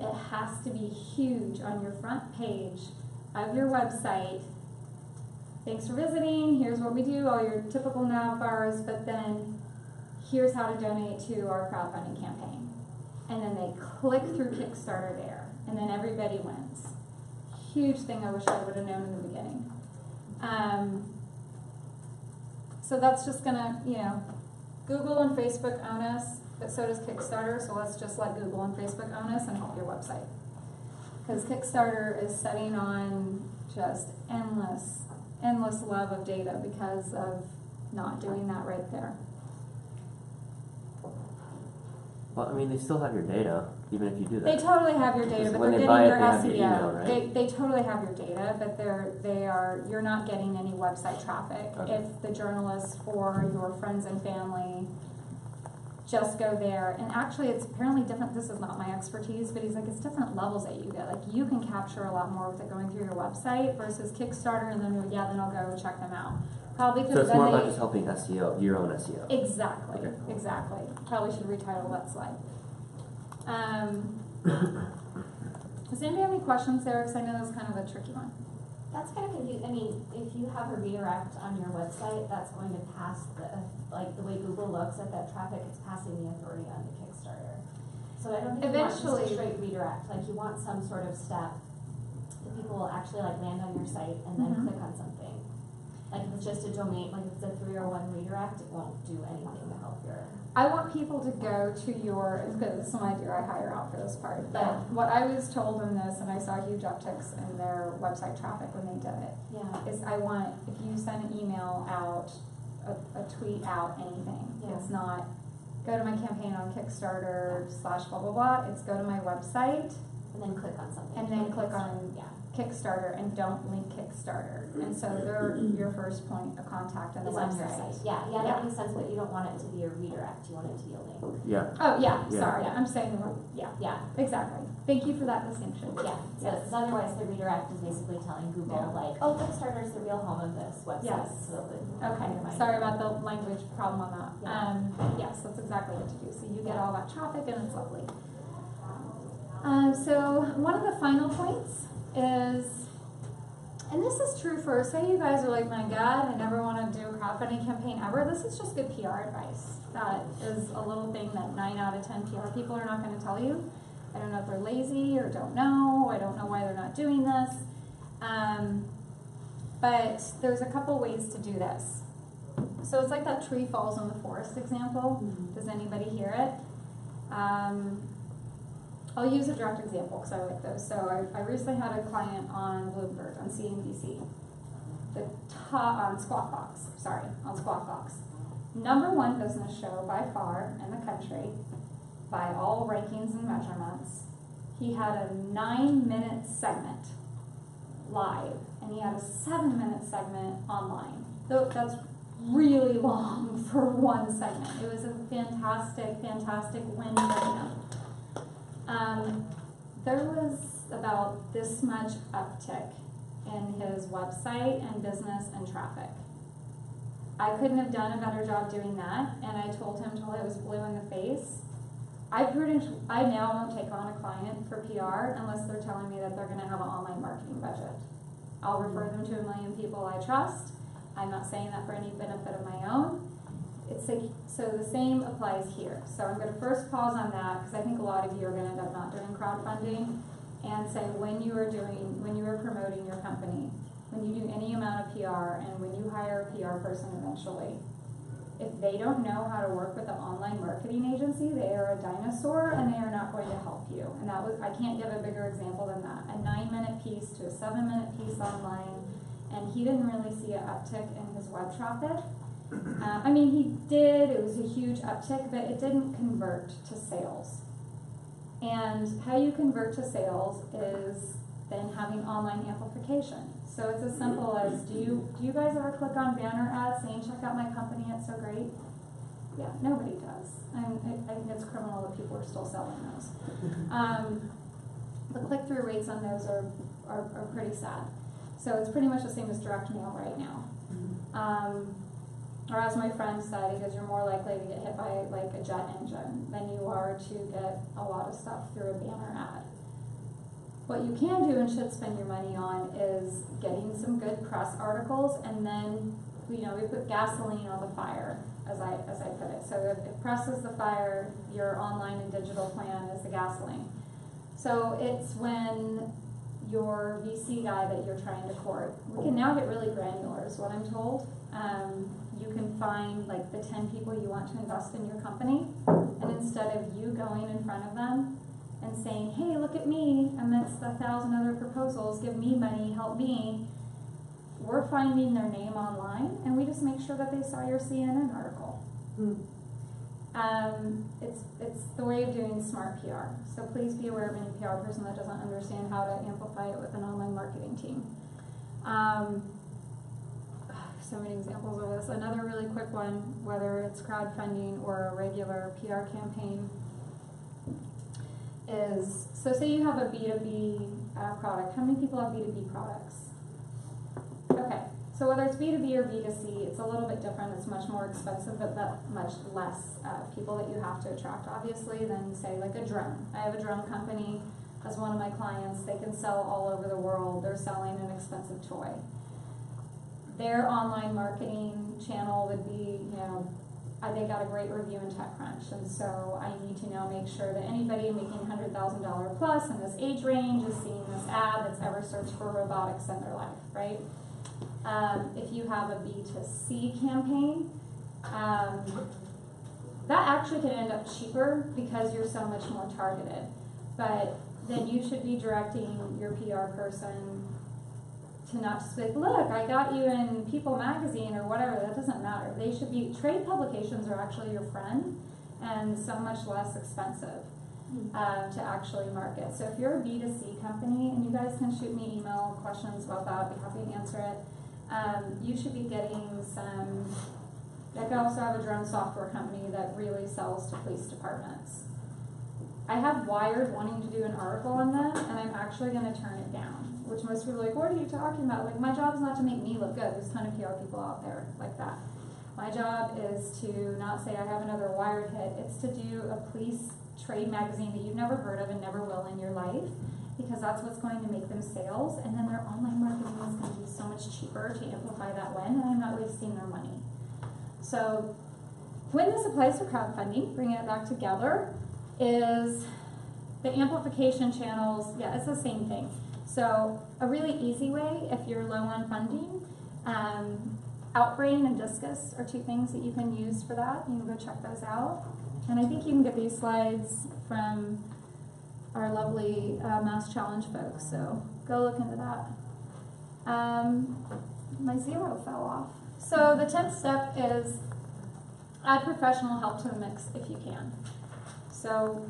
It has to be huge on your front page of your website. Thanks for visiting, here's what we do, all your typical nav bars, but then here's how to donate to our crowdfunding campaign. And then they click through Kickstarter there, and then everybody wins. Huge thing I wish I would have known in the beginning. So that's just gonna, you know, Google and Facebook own us, but so does Kickstarter, so let's just let Google and Facebook own us and help your website. Because Kickstarter is setting on just endless love of data because of not doing that right there. Well, I mean, they still have your data, even if you do that. They totally have your data, Because but when they're they getting buy it, your they have SEO. your email, right? They totally have your data, but you're not getting any website traffic. Okay. If the journalists or your friends and family just go there, and actually it's apparently different, this is not my expertise, but he's like, it's different levels that you get. Like, you can capture a lot more with it going through your website versus Kickstarter, and then, yeah, then I'll go check them out. Probably because So it's then more about just helping SEO, your own SEO. Exactly, Okay. exactly. Probably should retitle that slide. Does anybody have any questions there? Because I know that's kind of a tricky one. That's kind of confusing. I mean, if you have a redirect on your website, that's going to pass the way Google looks at that traffic, it's passing the authority on to Kickstarter. So I don't think you want just a Eventually- straight redirect, like you want some sort of step that people will actually like land on your site and then Mhm. click on something. Like if it's just a domain, like if it's a 301 redirect, it won't do anything to help your. I want people to go to your, because this is what I do, I hire out for this part. But Yeah. what I was told in this, and I saw huge upticks in their website traffic when they did it, Yeah. is I want, if you send an email out, a tweet out, anything, Yeah. it's not, go to my campaign on Kickstarter / blah, blah, blah, it's go to my website And then click on something. and then click on Yeah. Kickstarter and don't link Kickstarter. And so they're your first point of contact on the Is on your website. site. Yeah, Yeah. that makes sense, but you don't want it to be a redirect, you want it to be a link. Yeah. Oh, yeah, Yeah. sorry, Yeah. I'm saying, the wrong- yeah, Yeah, exactly. Thank you for that distinction. yeah, so, Yes. because otherwise the redirect is basically telling Google Yeah. like, oh, Kickstarter is the real home of this website. Yes. So that Okay, undermine sorry it. about the language problem on that. Yeah. Yes, that's exactly what to do. So you get Yeah. all that traffic and it's lovely. So one of the final points is, and this is true for, say you guys are like, my God, I never want to do a crowdfunding campaign ever. This is just good PR advice. That is a little thing that 9 out of 10 PR people are not going to tell you. I don't know if they're lazy or don't know. I don't know why they're not doing this. But there's a couple ways to do this. So it's like that tree falls in the forest example. Mhm. Does anybody hear it? I'll use a direct example because I like those. So I recently had a client on Bloomberg, on CNBC, on Squawk Box, on Squawk Box. #1 business show by far in the country, by all rankings and measurements. He had a 9-minute segment live, and he had a 7-minute segment online. So that's really long for one segment. It was a fantastic, fantastic win for him. There was about this much uptick in his website and business and traffic. I couldn't have done a better job doing that, and I told him till I was blue in the face. I now won't take on a client for PR unless they're telling me that they're gonna have an online marketing budget. I'll refer them to a million people I trust. I'm not saying that for any benefit of my own. So the same applies here. So I'm gonna first pause on that, because I think a lot of you are gonna end up not doing crowdfunding, and say when you are promoting your company, when you do any amount of PR, and when you hire a PR person eventually, if they don't know how to work with an online marketing agency, they are a dinosaur and they are not going to help you. And I can't give a bigger example than that. A 9-minute piece to a 7-minute piece online, and he didn't really see an uptick in his web traffic. He did, it was a huge uptick, but it didn't convert to sales. And how you convert to sales is then having online amplification. So it's as simple as, do you guys ever click on banner ads saying, check out my company, it's so great? Yeah, nobody does. And I think it's criminal that people are still selling those. The click-through rates on those are pretty sad. So it's pretty much the same as direct mail right now. Or as my friend said, he goes, you're more likely to get hit by like a jet engine than you are to get a lot of stuff through a banner ad. What you can do and should spend your money on is getting some good press articles, and then, we put gasoline on the fire, as I put it. So if press is the fire, your online and digital plan is the gasoline. So it's when your VC guy that you're trying to court, we can now get really granular is what I'm told. You can find like the 10 people you want to invest in your company, and instead of you going in front of them and saying, hey, look at me, amidst 1,000 other proposals, give me money, help me, we're finding their name online, and we just make sure that they saw your CNN article. It's the way of doing smart PR. So please be aware of any PR person that doesn't understand how to amplify it with an online marketing team. So many examples of this. Another really quick one, whether it's crowdfunding or a regular PR campaign, is, so say you have a B2B product. How many people have B2B products? Okay, so whether it's B2B or B2C, it's a little bit different. It's much more expensive, but much less people that you have to attract, obviously, than say like a drone. I have a drone company as one of my clients. They can sell all over the world. They're selling an expensive toy. Their online marketing channel would be, they got a great review in TechCrunch, and so I need to now make sure that anybody making $100,000 plus in this age range is seeing this ad that's ever searched for robotics in their life, right? If you have a B2C campaign, that actually can end up cheaper because you're so much more targeted. But then you should be directing your PR person to not just be like, look, I got you in People magazine or whatever. That doesn't matter. They should be, trade publications are actually your friend and so much less expensive to actually market. So if you're a B2C company, and you guys can shoot me email questions about that, I'd be happy to answer it. You should be getting some, I could also have a drone software company that really sells to police departments. I have Wired wanting to do an article on that, and I'm actually going to turn it down, which most people are like, what are you talking about? Like, my job is not to make me look good. There's a ton of PR people out there like that. My job is to not say I have another Wired hit. It's to do a police trade magazine that you've never heard of and never will in your life, because that's what's going to make them sales, and then their online marketing is going to be so much cheaper to amplify that win, and I'm not wasting their money. So when this applies to crowdfunding, bringing it back together, is the amplification channels, yeah, it's the same thing. So a really easy way, if you're low on funding, Outbrain and Discus are two things that you can use for that. You can go check those out. And I think you can get these slides from our lovely Mass Challenge folks, so go look into that. My zero fell off. So the 10th step is add professional help to the mix if you can. So,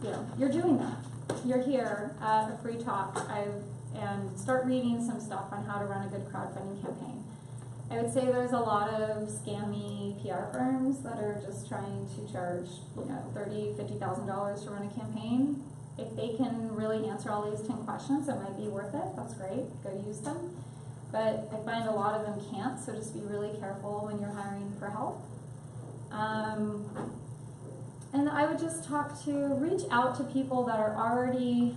you know, you're doing that. You're here at a free talk and start reading some stuff on how to run a good crowdfunding campaign. I would say there's a lot of scammy PR firms that are just trying to charge, you know, $30,000, $50,000 to run a campaign. If they can really answer all these 10 questions, it might be worth it. That's great. Go use them. But I find a lot of them can't, so just be really careful when you're hiring for help. And I would just reach out to people that are already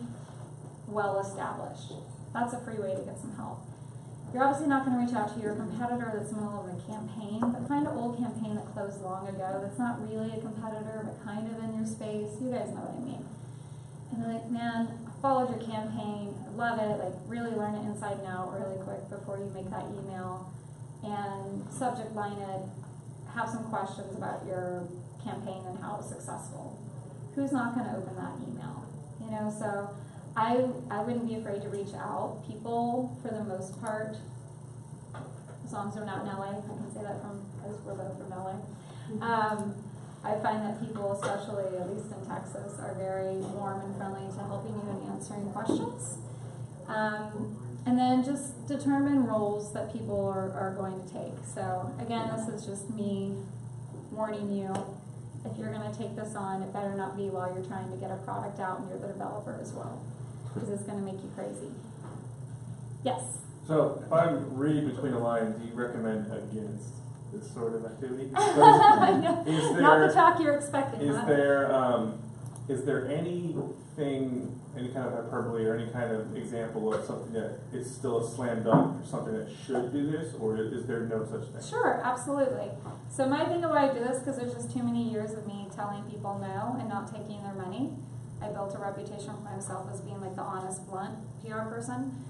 well established. That's a free way to get some help. You're obviously not going to reach out to your competitor that's in the middle of a campaign, but find an old campaign that closed long ago that's not really a competitor, but kind of in your space. You guys know what I mean. And they're like, man, I followed your campaign, I love it, like really learn it inside and out really quick before you make that email. And subject line it, have some questions about your campaign and how it's successful. Who's not going to open that email? You know, so I wouldn't be afraid to reach out. People, for the most part, as long as they're not in LA, I can say that as we're both from LA. I find that people, especially at least in Texas, are very warm and friendly to helping you and answering questions. And then just determine roles that people are going to take. So again, this is just me warning you. If you're going to take this on, it better not be while you're trying to get a product out and you're the developer as well, because it's going to make you crazy. Yes? So if I read between the lines, do you recommend against this sort of activity? Not the talk you're expecting. Is there anything, any kind of hyperbole or any kind of example of something that is still a slam dunk for something that should do this, or is there no such thing? Sure, absolutely. So my thing of why I do this, because there's just too many years of me telling people no and not taking their money. I built a reputation for myself as being like the honest, blunt PR person.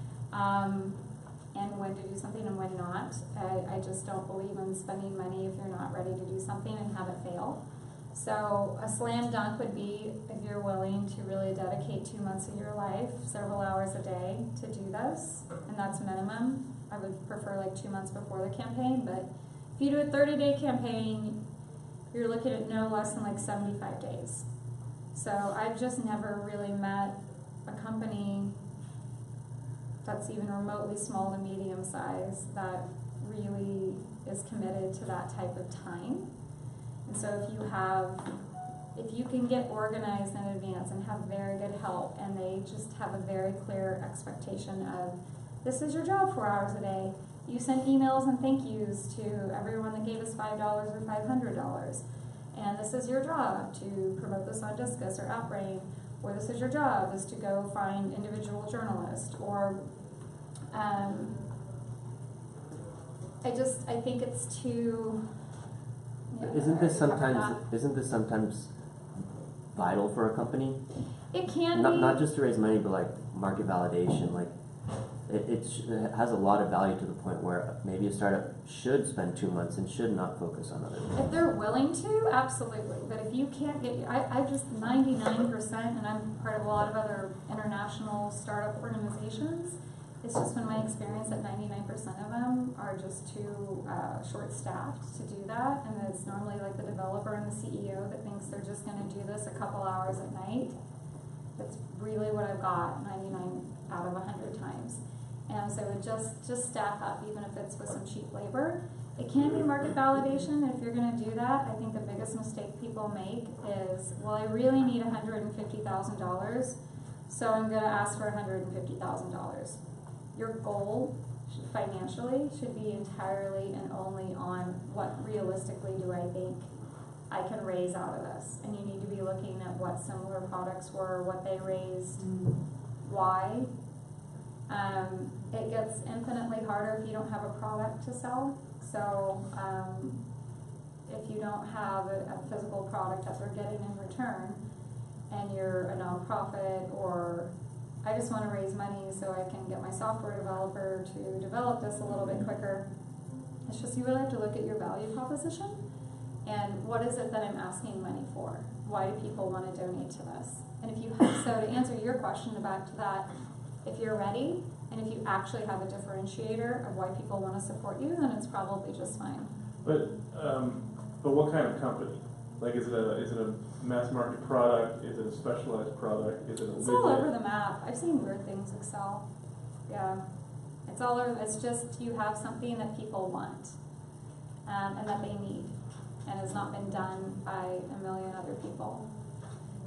And when to do something and when not. I just don't believe in spending money if you're not ready to do something and have it fail. So a slam dunk would be if you're willing to really dedicate 2 months of your life, several hours a day to do this, and that's minimum. I would prefer like 2 months before the campaign, but if you do a 30-day campaign, you're looking at no less than like 75 days. So I've just never really met a company that's even remotely small to medium size that really is committed to that type of time. And so if you can get organized in advance and have very good help, and they just have a very clear expectation of, this is your job 4 hours a day. You send emails and thank yous to everyone that gave us $5 or $500. And this is your job to promote this on Discus or Outbrain, or this is your job is to go find individual journalists, or I think it's too Yeah, Isn't this I already covered sometimes vital for a company? that. It can Not be. not just to raise money, but like market validation. Like it has a lot of value to the point where maybe a startup should spend 2 months and should not focus on other things. If they're willing to, absolutely. But if you can't get, I just 99%, and I'm part of a lot of other international startup organizations. It's just been my experience that 99% of them are just too short-staffed to do that, and it's normally like the developer and the CEO that thinks they're just going to do this a couple hours at night. That's really what I've got 99 out of 100 times. And so it just staff up, even if it's with some cheap labor. It can be market validation, and if you're gonna do that, I think the biggest mistake people make is, well, I really need $150,000, so I'm gonna ask for $150,000. Your goal financially should be entirely and only on what realistically do I think I can raise out of this. And you need to be looking at what similar products were, what they raised, why. It gets infinitely harder if you don't have a product to sell. So if you don't have a physical product that they're getting in return, and you're a nonprofit, or I just want to raise money so I can get my software developer to develop this a little bit quicker. It's just you really have to look at your value proposition and what is it that I'm asking money for? Why do people want to donate to this? And if you have, so to answer your question back to that, if you're ready and if you actually have a differentiator of why people want to support you, then it's probably just fine. But what kind of company? Like, is it a mass market product? Is it a specialized product? Is it a It's widget? all over the map. I've seen weird things excel. Yeah. It's all over, it's just you have something that people want and that they need and has not been done by a million other people.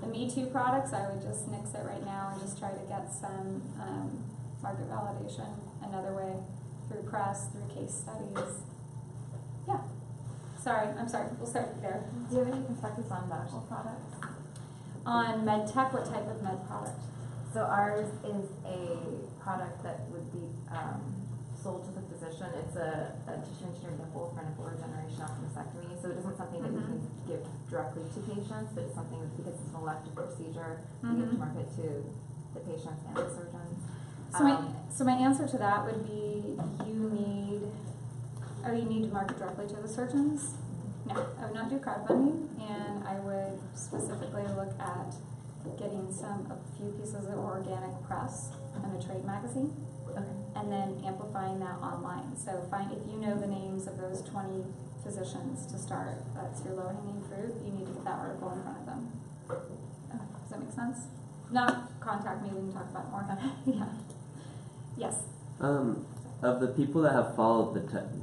The Me Too products, I would just nix it right now and just try to get some market validation another way, through press, through case studies. Yeah. I'm sorry, we'll start there. Do you have any perspectives on medical products? On med tech, what type of med product? So ours is a product that would be sold to the physician. It's a tissue engineered nipple for nipple regeneration after mastectomy. So it isn't something that we can give directly to patients, but it's something that, because it's an elective procedure, we give to market to the patients and the surgeons. So my answer to that would be you need to market directly to the surgeons. No, I would not do crowdfunding, and I would specifically look at getting a few pieces of organic press and a trade magazine, and then amplifying that online. So if you know the names of those 20 physicians to start, that's your low-hanging fruit. You need to get that article in front of them. Okay, does that make sense? Not contact me, we can talk about it more. Yeah. Yes. Of the people that have followed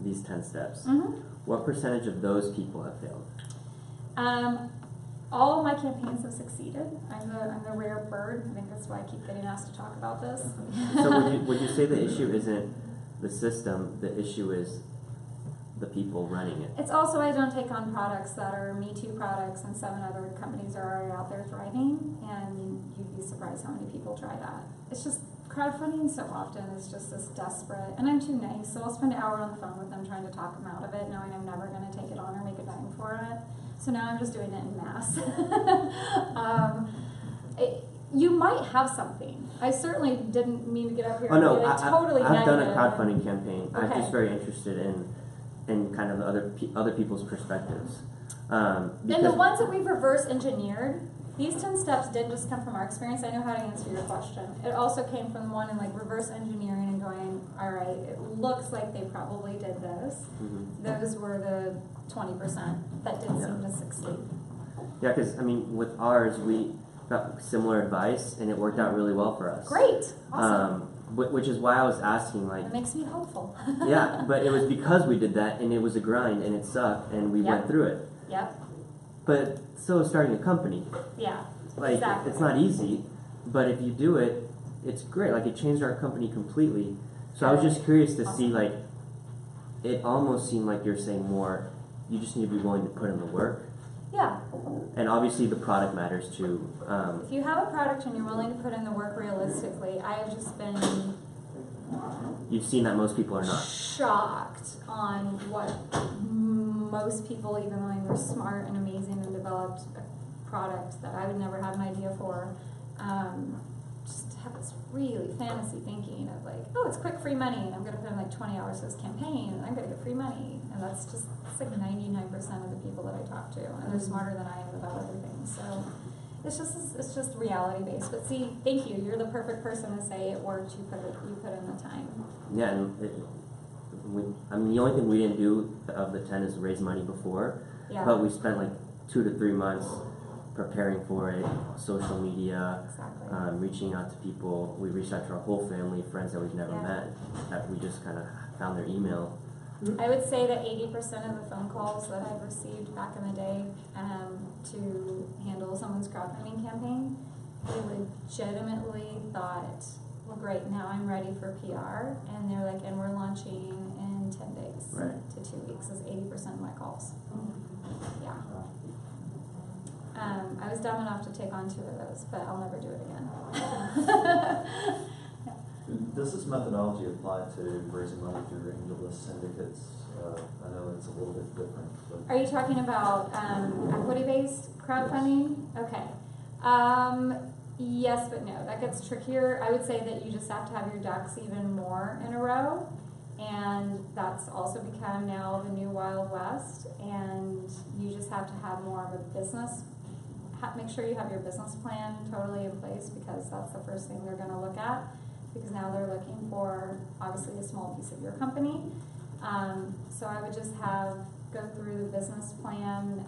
these 10 steps, what percentage of those people have failed? All of my campaigns have succeeded. I'm the rare bird. I think that's why I keep getting asked to talk about this. So would you say the issue isn't the system, the issue is the people running it? It's also I don't take on products that are Me Too products, and 7 other companies are already out there thriving, and you'd be surprised how many people try that. It's just crowdfunding so often is just this desperate, and I'm too nice, so I'll spend an hour on the phone with them trying to talk them out of it, knowing I'm never going to take it on or make a dime for it. So now I'm just doing it in mass. You might have something. I certainly didn't mean to get up here Oh no, and get totally I've done a negative. crowdfunding campaign. I'm Okay. just very interested in kind of other people's perspectives. And the Because ones that we've reverse engineered, these 10 steps didn't just come from our experience. I know how to answer your question. It also came from one in like reverse engineering and going, all right, it looks like they probably did this. Those were the 20% that didn't seem to succeed. yeah, because I mean, with ours, we got similar advice, and it worked out really well for us. Great, awesome. Which is why I was asking, like, It makes me hopeful. yeah, but it was because we did that, and it was a grind, and it sucked, and we went Yep. through it. Yep. But so is starting a company. Yeah. Like, Exactly. it's not easy, but if you do it, it's great. Like, it changed our company completely. So I was just curious to see, like, it almost seemed like you're saying more, you just need to be willing to put in the work. Yeah. And obviously the product matters too. If you have a product and you're willing to put in the work realistically, I have just been You've seen that most people are not. shocked on what most people, even though they're smart and amazing and developed a product that I would never have an idea for, just have this really fantasy thinking of like, oh, it's quick free money, and I'm gonna put in like 20 hours to this campaign, and I'm gonna get free money, and that's like 99% of the people that I talk to, and they're smarter than I am about everything. So it's just reality based. But see, thank you. You're the perfect person to say it worked. You put in the time. Yeah, and I mean, the only thing we didn't do of the 10 is raise money before, Yeah. but we spent like 2 to 3 months preparing for it, social media, Exactly. reaching out to people. We reached out to our whole family, friends that we've never Yeah. met, that we just kind of found their email. I would say that 80% of the phone calls that I've received back in the day to handle someone's crowdfunding campaign, they legitimately thought, well, great, now I'm ready for PR. And they're like, and we're launching in 10 days Right. to 2 weeks is 80% of my calls. Yeah. I was dumb enough to take on 2 of those, but I'll never do it again. Does this methodology apply to raising money through AngelList syndicates? I know it's a little bit different. But Are you talking about equity-based crowdfunding? Okay. Yes, but no. That gets trickier. I would say that you just have to have your ducks even more in a row, and that's also become now the new Wild West. And you just have to have more of a business. Make sure you have your business plan totally in place, because that's the first thing they're going to look at. Because now they're looking for obviously a small piece of your company. So I would just go through the business plan.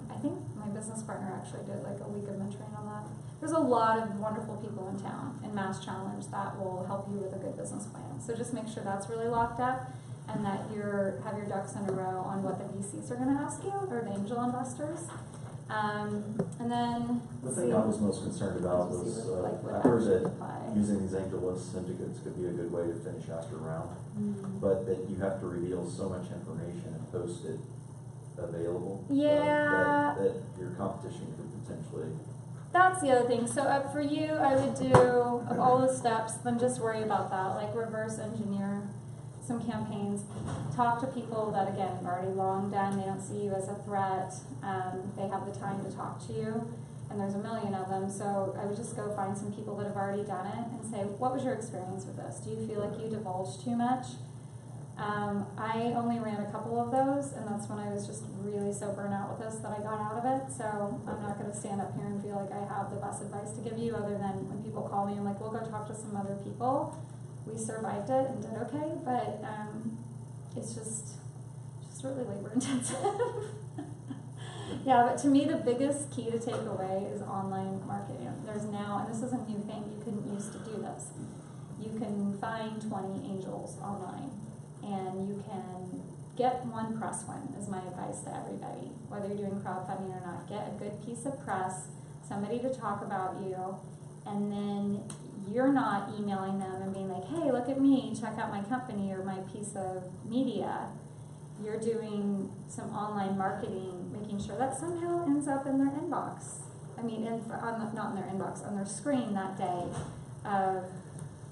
I think my business partner actually did like a week of mentoring on that. There's a lot of wonderful people in town in Mass Challenge that will help you with a good business plan. So just make sure that's really locked up, and that have your ducks in a row on what the VCs are going to ask you, or the angel investors. And then the thing I was most concerned about was I heard that using these AngelList syndicates could be a good way to finish after round, but that you have to reveal so much information and post it available. Yeah. That your competition could potentially. That's the other thing. So for you, I would do, of all the steps, then just worry about that. Like reverse engineer some campaigns. Talk to people that, again, have already long done. They don't see you as a threat. They have the time to talk to you. And there's a million of them. So I would just go find some people that have already done it and say, what was your experience with this? Do you feel like you divulged too much? I only ran a couple of those, and that's when I was just really so burnt out with this that I got out of it. So I'm not going to stand up here and feel like I have the best advice to give you, other than when people call me, I'm like, we'll go talk to some other people. We survived it and did okay, but it's just really labor intensive. Yeah, but to me the biggest key to take away is online marketing. There's now, and this is a new thing, you couldn't used to do this. You can find 20 angels online, and you can get one press win, is my advice to everybody. Whether you're doing crowdfunding or not, get a good piece of press, somebody to talk about you, and then you're not emailing them and being like, hey, look at me, check out my company or my piece of media. You're doing some online marketing, making sure that somehow ends up in their inbox. I mean, not in their inbox, on their screen that day of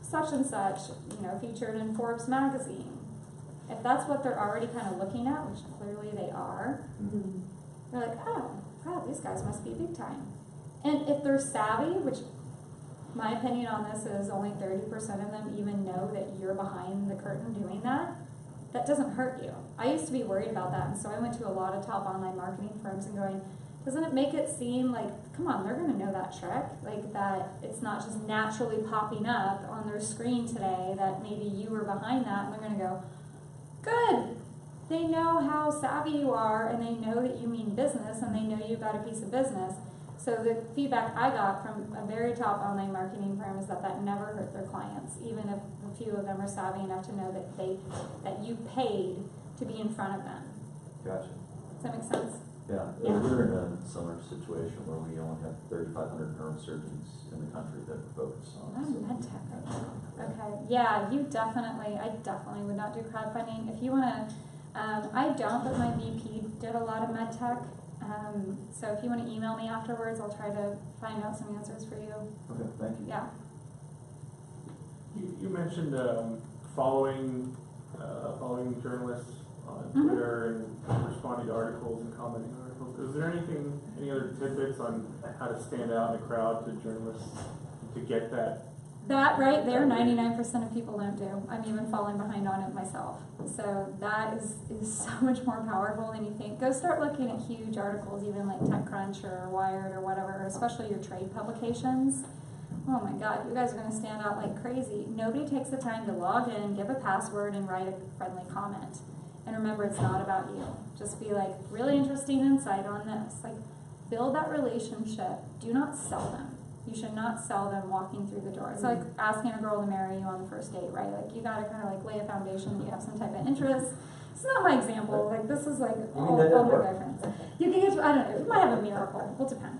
such and such, featured in Forbes magazine. If that's what they're already kind of looking at, which clearly they are, they're like, oh, wow, these guys must be big time. And if they're savvy, which my opinion on this is only 30% of them even know that you're behind the curtain doing that, that doesn't hurt you. I used to be worried about that, and so I went to a lot of top online marketing firms and going, doesn't it make it seem like, come on, they're gonna know that trick, like that it's not just naturally popping up on their screen today, that maybe you were behind that, and they're gonna go, good, they know how savvy you are, and they know that you mean business, and they know you've got a piece of business. So the feedback I got from a very top online marketing firm is that never hurt their clients, even if a few of them are savvy enough to know that you paid to be in front of them. Gotcha. Does that make sense? Yeah, Yeah. we're in a similar situation where we only have 3,500 neurosurgeons in the country that we focus on. I'm med tech right now. Okay. Yeah, I definitely would not do crowdfunding. If you want to, I don't, but my VP did a lot of med tech. So if you want to email me afterwards, I'll try to find out some answers for you. Okay, thank you. Yeah. You mentioned following journalists on Twitter and responding to articles and commenting on articles. Is there any other tidbits on how to stand out in a crowd to journalists to get that? That right there, 99% of people don't do. I'm even falling behind on it myself. So that is so much more powerful than you think. Go start looking at huge articles, even like TechCrunch or Wired or whatever, especially your trade publications. Oh my God, you guys are going to stand out like crazy. Nobody takes the time to log in, give a password, and write a friendly comment. And remember, it's not about you. Just be like, really interesting insight on this. Like, build that relationship. Do not sell them. You should not sell them walking through the door. It's like asking a girl to marry you on the first date, right? Like, you gotta kind of like lay a foundation that you have some type of interest. It's not my example. Like, this is like all my guy friends. You can get, I don't know, you might have a miracle. Will depend.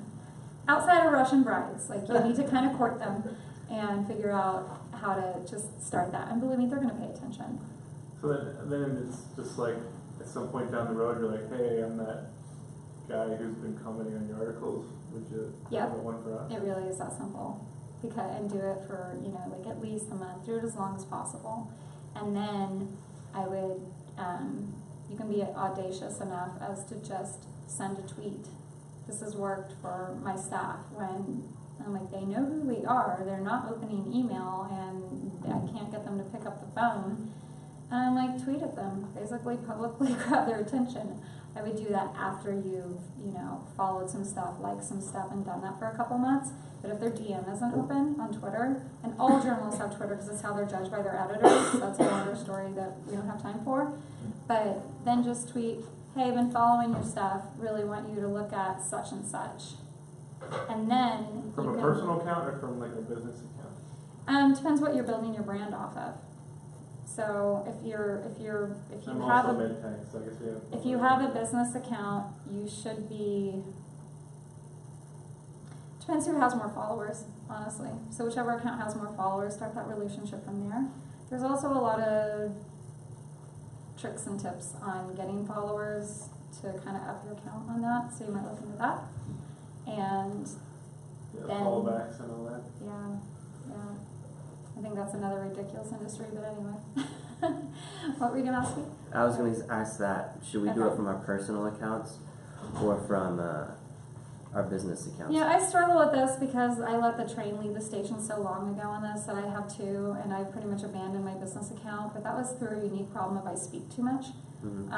Outside of Russian brides, like, you need to kind of court them and figure out how to just start that. And believe me, they're gonna pay attention. So then it's just like at some point down the road, you're like, hey, I'm that guy who's been commenting on your articles. Would you have one for us? It really is that simple. And do it for, like at least a month. Do it as long as possible. And then I would, you can be audacious enough as to just send a tweet. This has worked for my staff when I'm like, they know who we are. They're not opening email and I can't get them to pick up the phone. And I'm like, tweet at them, basically publicly grab their attention. I would do that after you've, followed some stuff, liked some stuff, and done that for a couple months. But if their DM isn't open on Twitter, and all journalists have Twitter because it's how they're judged by their editors, so that's another story that we don't have time for. But then just tweet, hey, I've been following your stuff, really want you to look at such and such. And then From a personal account or from like a business account? Depends what you're building your brand off of. So if you I'm have also a mid-tank, so I guess we have. if you have a business account, you should be. Depends who has more followers, honestly. So whichever account has more followers, start that relationship from there. There's also a lot of tricks and tips on getting followers to kind of up your account on that. So you might look into that. And then Fallbacks and all that. yeah. I think that's another ridiculous industry, but anyway. What were you gonna ask me? I was going to ask that. Should we do Okay. it from our personal accounts or from our business accounts? Yeah, I struggle with this because I let the train leave the station so long ago on this that I have two, and I've pretty much abandoned my business account. But that was through a unique problem if I speak too much. Mm-hmm.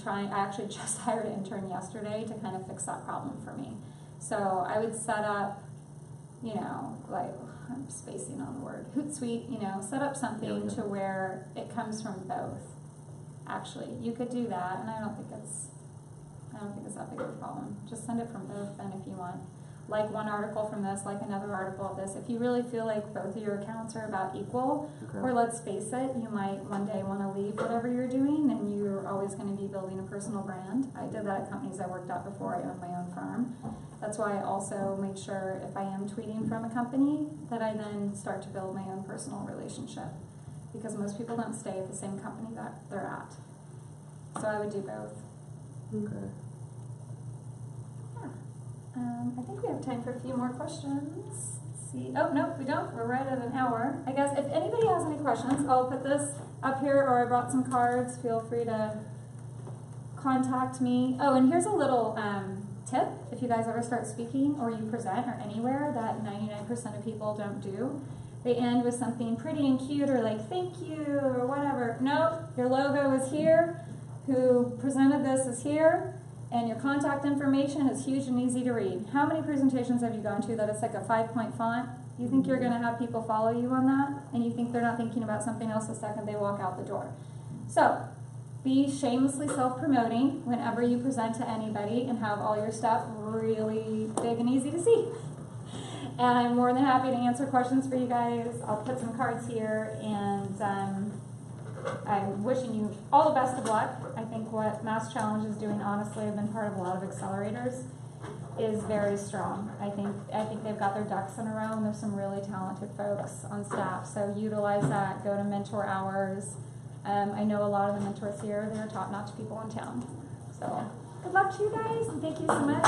I actually just hired an intern yesterday to kind of fix that problem for me. So I would set up, I'm spacing on the word, Hootsuite, set up something to where it comes from both. Actually, you could do that, and I don't think it's that big of a problem. Just send it from both then if you want. Like one article from this, like another article of this. If you really feel like both of your accounts are about equal, or let's face it, you might one day want to leave whatever you're doing and you're always going to be building a personal brand. I did that at companies I worked at before I owned my own firm. That's why I also make sure if I am tweeting from a company that I then start to build my own personal relationship. Because most people don't stay at the same company that they're at. So I would do both. Okay. I think we have time for a few more questions. Let's see. Oh, no, we don't. We're right at an hour. I guess if anybody has any questions, I'll put this up here, or I brought some cards. Feel free to contact me. Oh, and here's a little tip. If you guys ever start speaking or you present or anywhere that 99% of people don't do, they end with something pretty and cute or like, thank you, or whatever. Nope, your logo is here. Who presented this is here. And your contact information is huge and easy to read. How many presentations have you gone to that it's like a 5-point font? You think you're gonna have people follow you on that? And you think they're not thinking about something else the second they walk out the door. So, be shamelessly self-promoting whenever you present to anybody and have all your stuff really big and easy to see. And I'm more than happy to answer questions for you guys. I'll put some cards here, and I'm wishing you all the best of luck. I think what Mass Challenge is doing, honestly, I've been part of a lot of accelerators, is very strong. I think they've got their ducks in a row, and there's some really talented folks on staff. So utilize that. Go to mentor hours. I know a lot of the mentors here, they're top-notch people in town. So good luck to you guys, and thank you so much.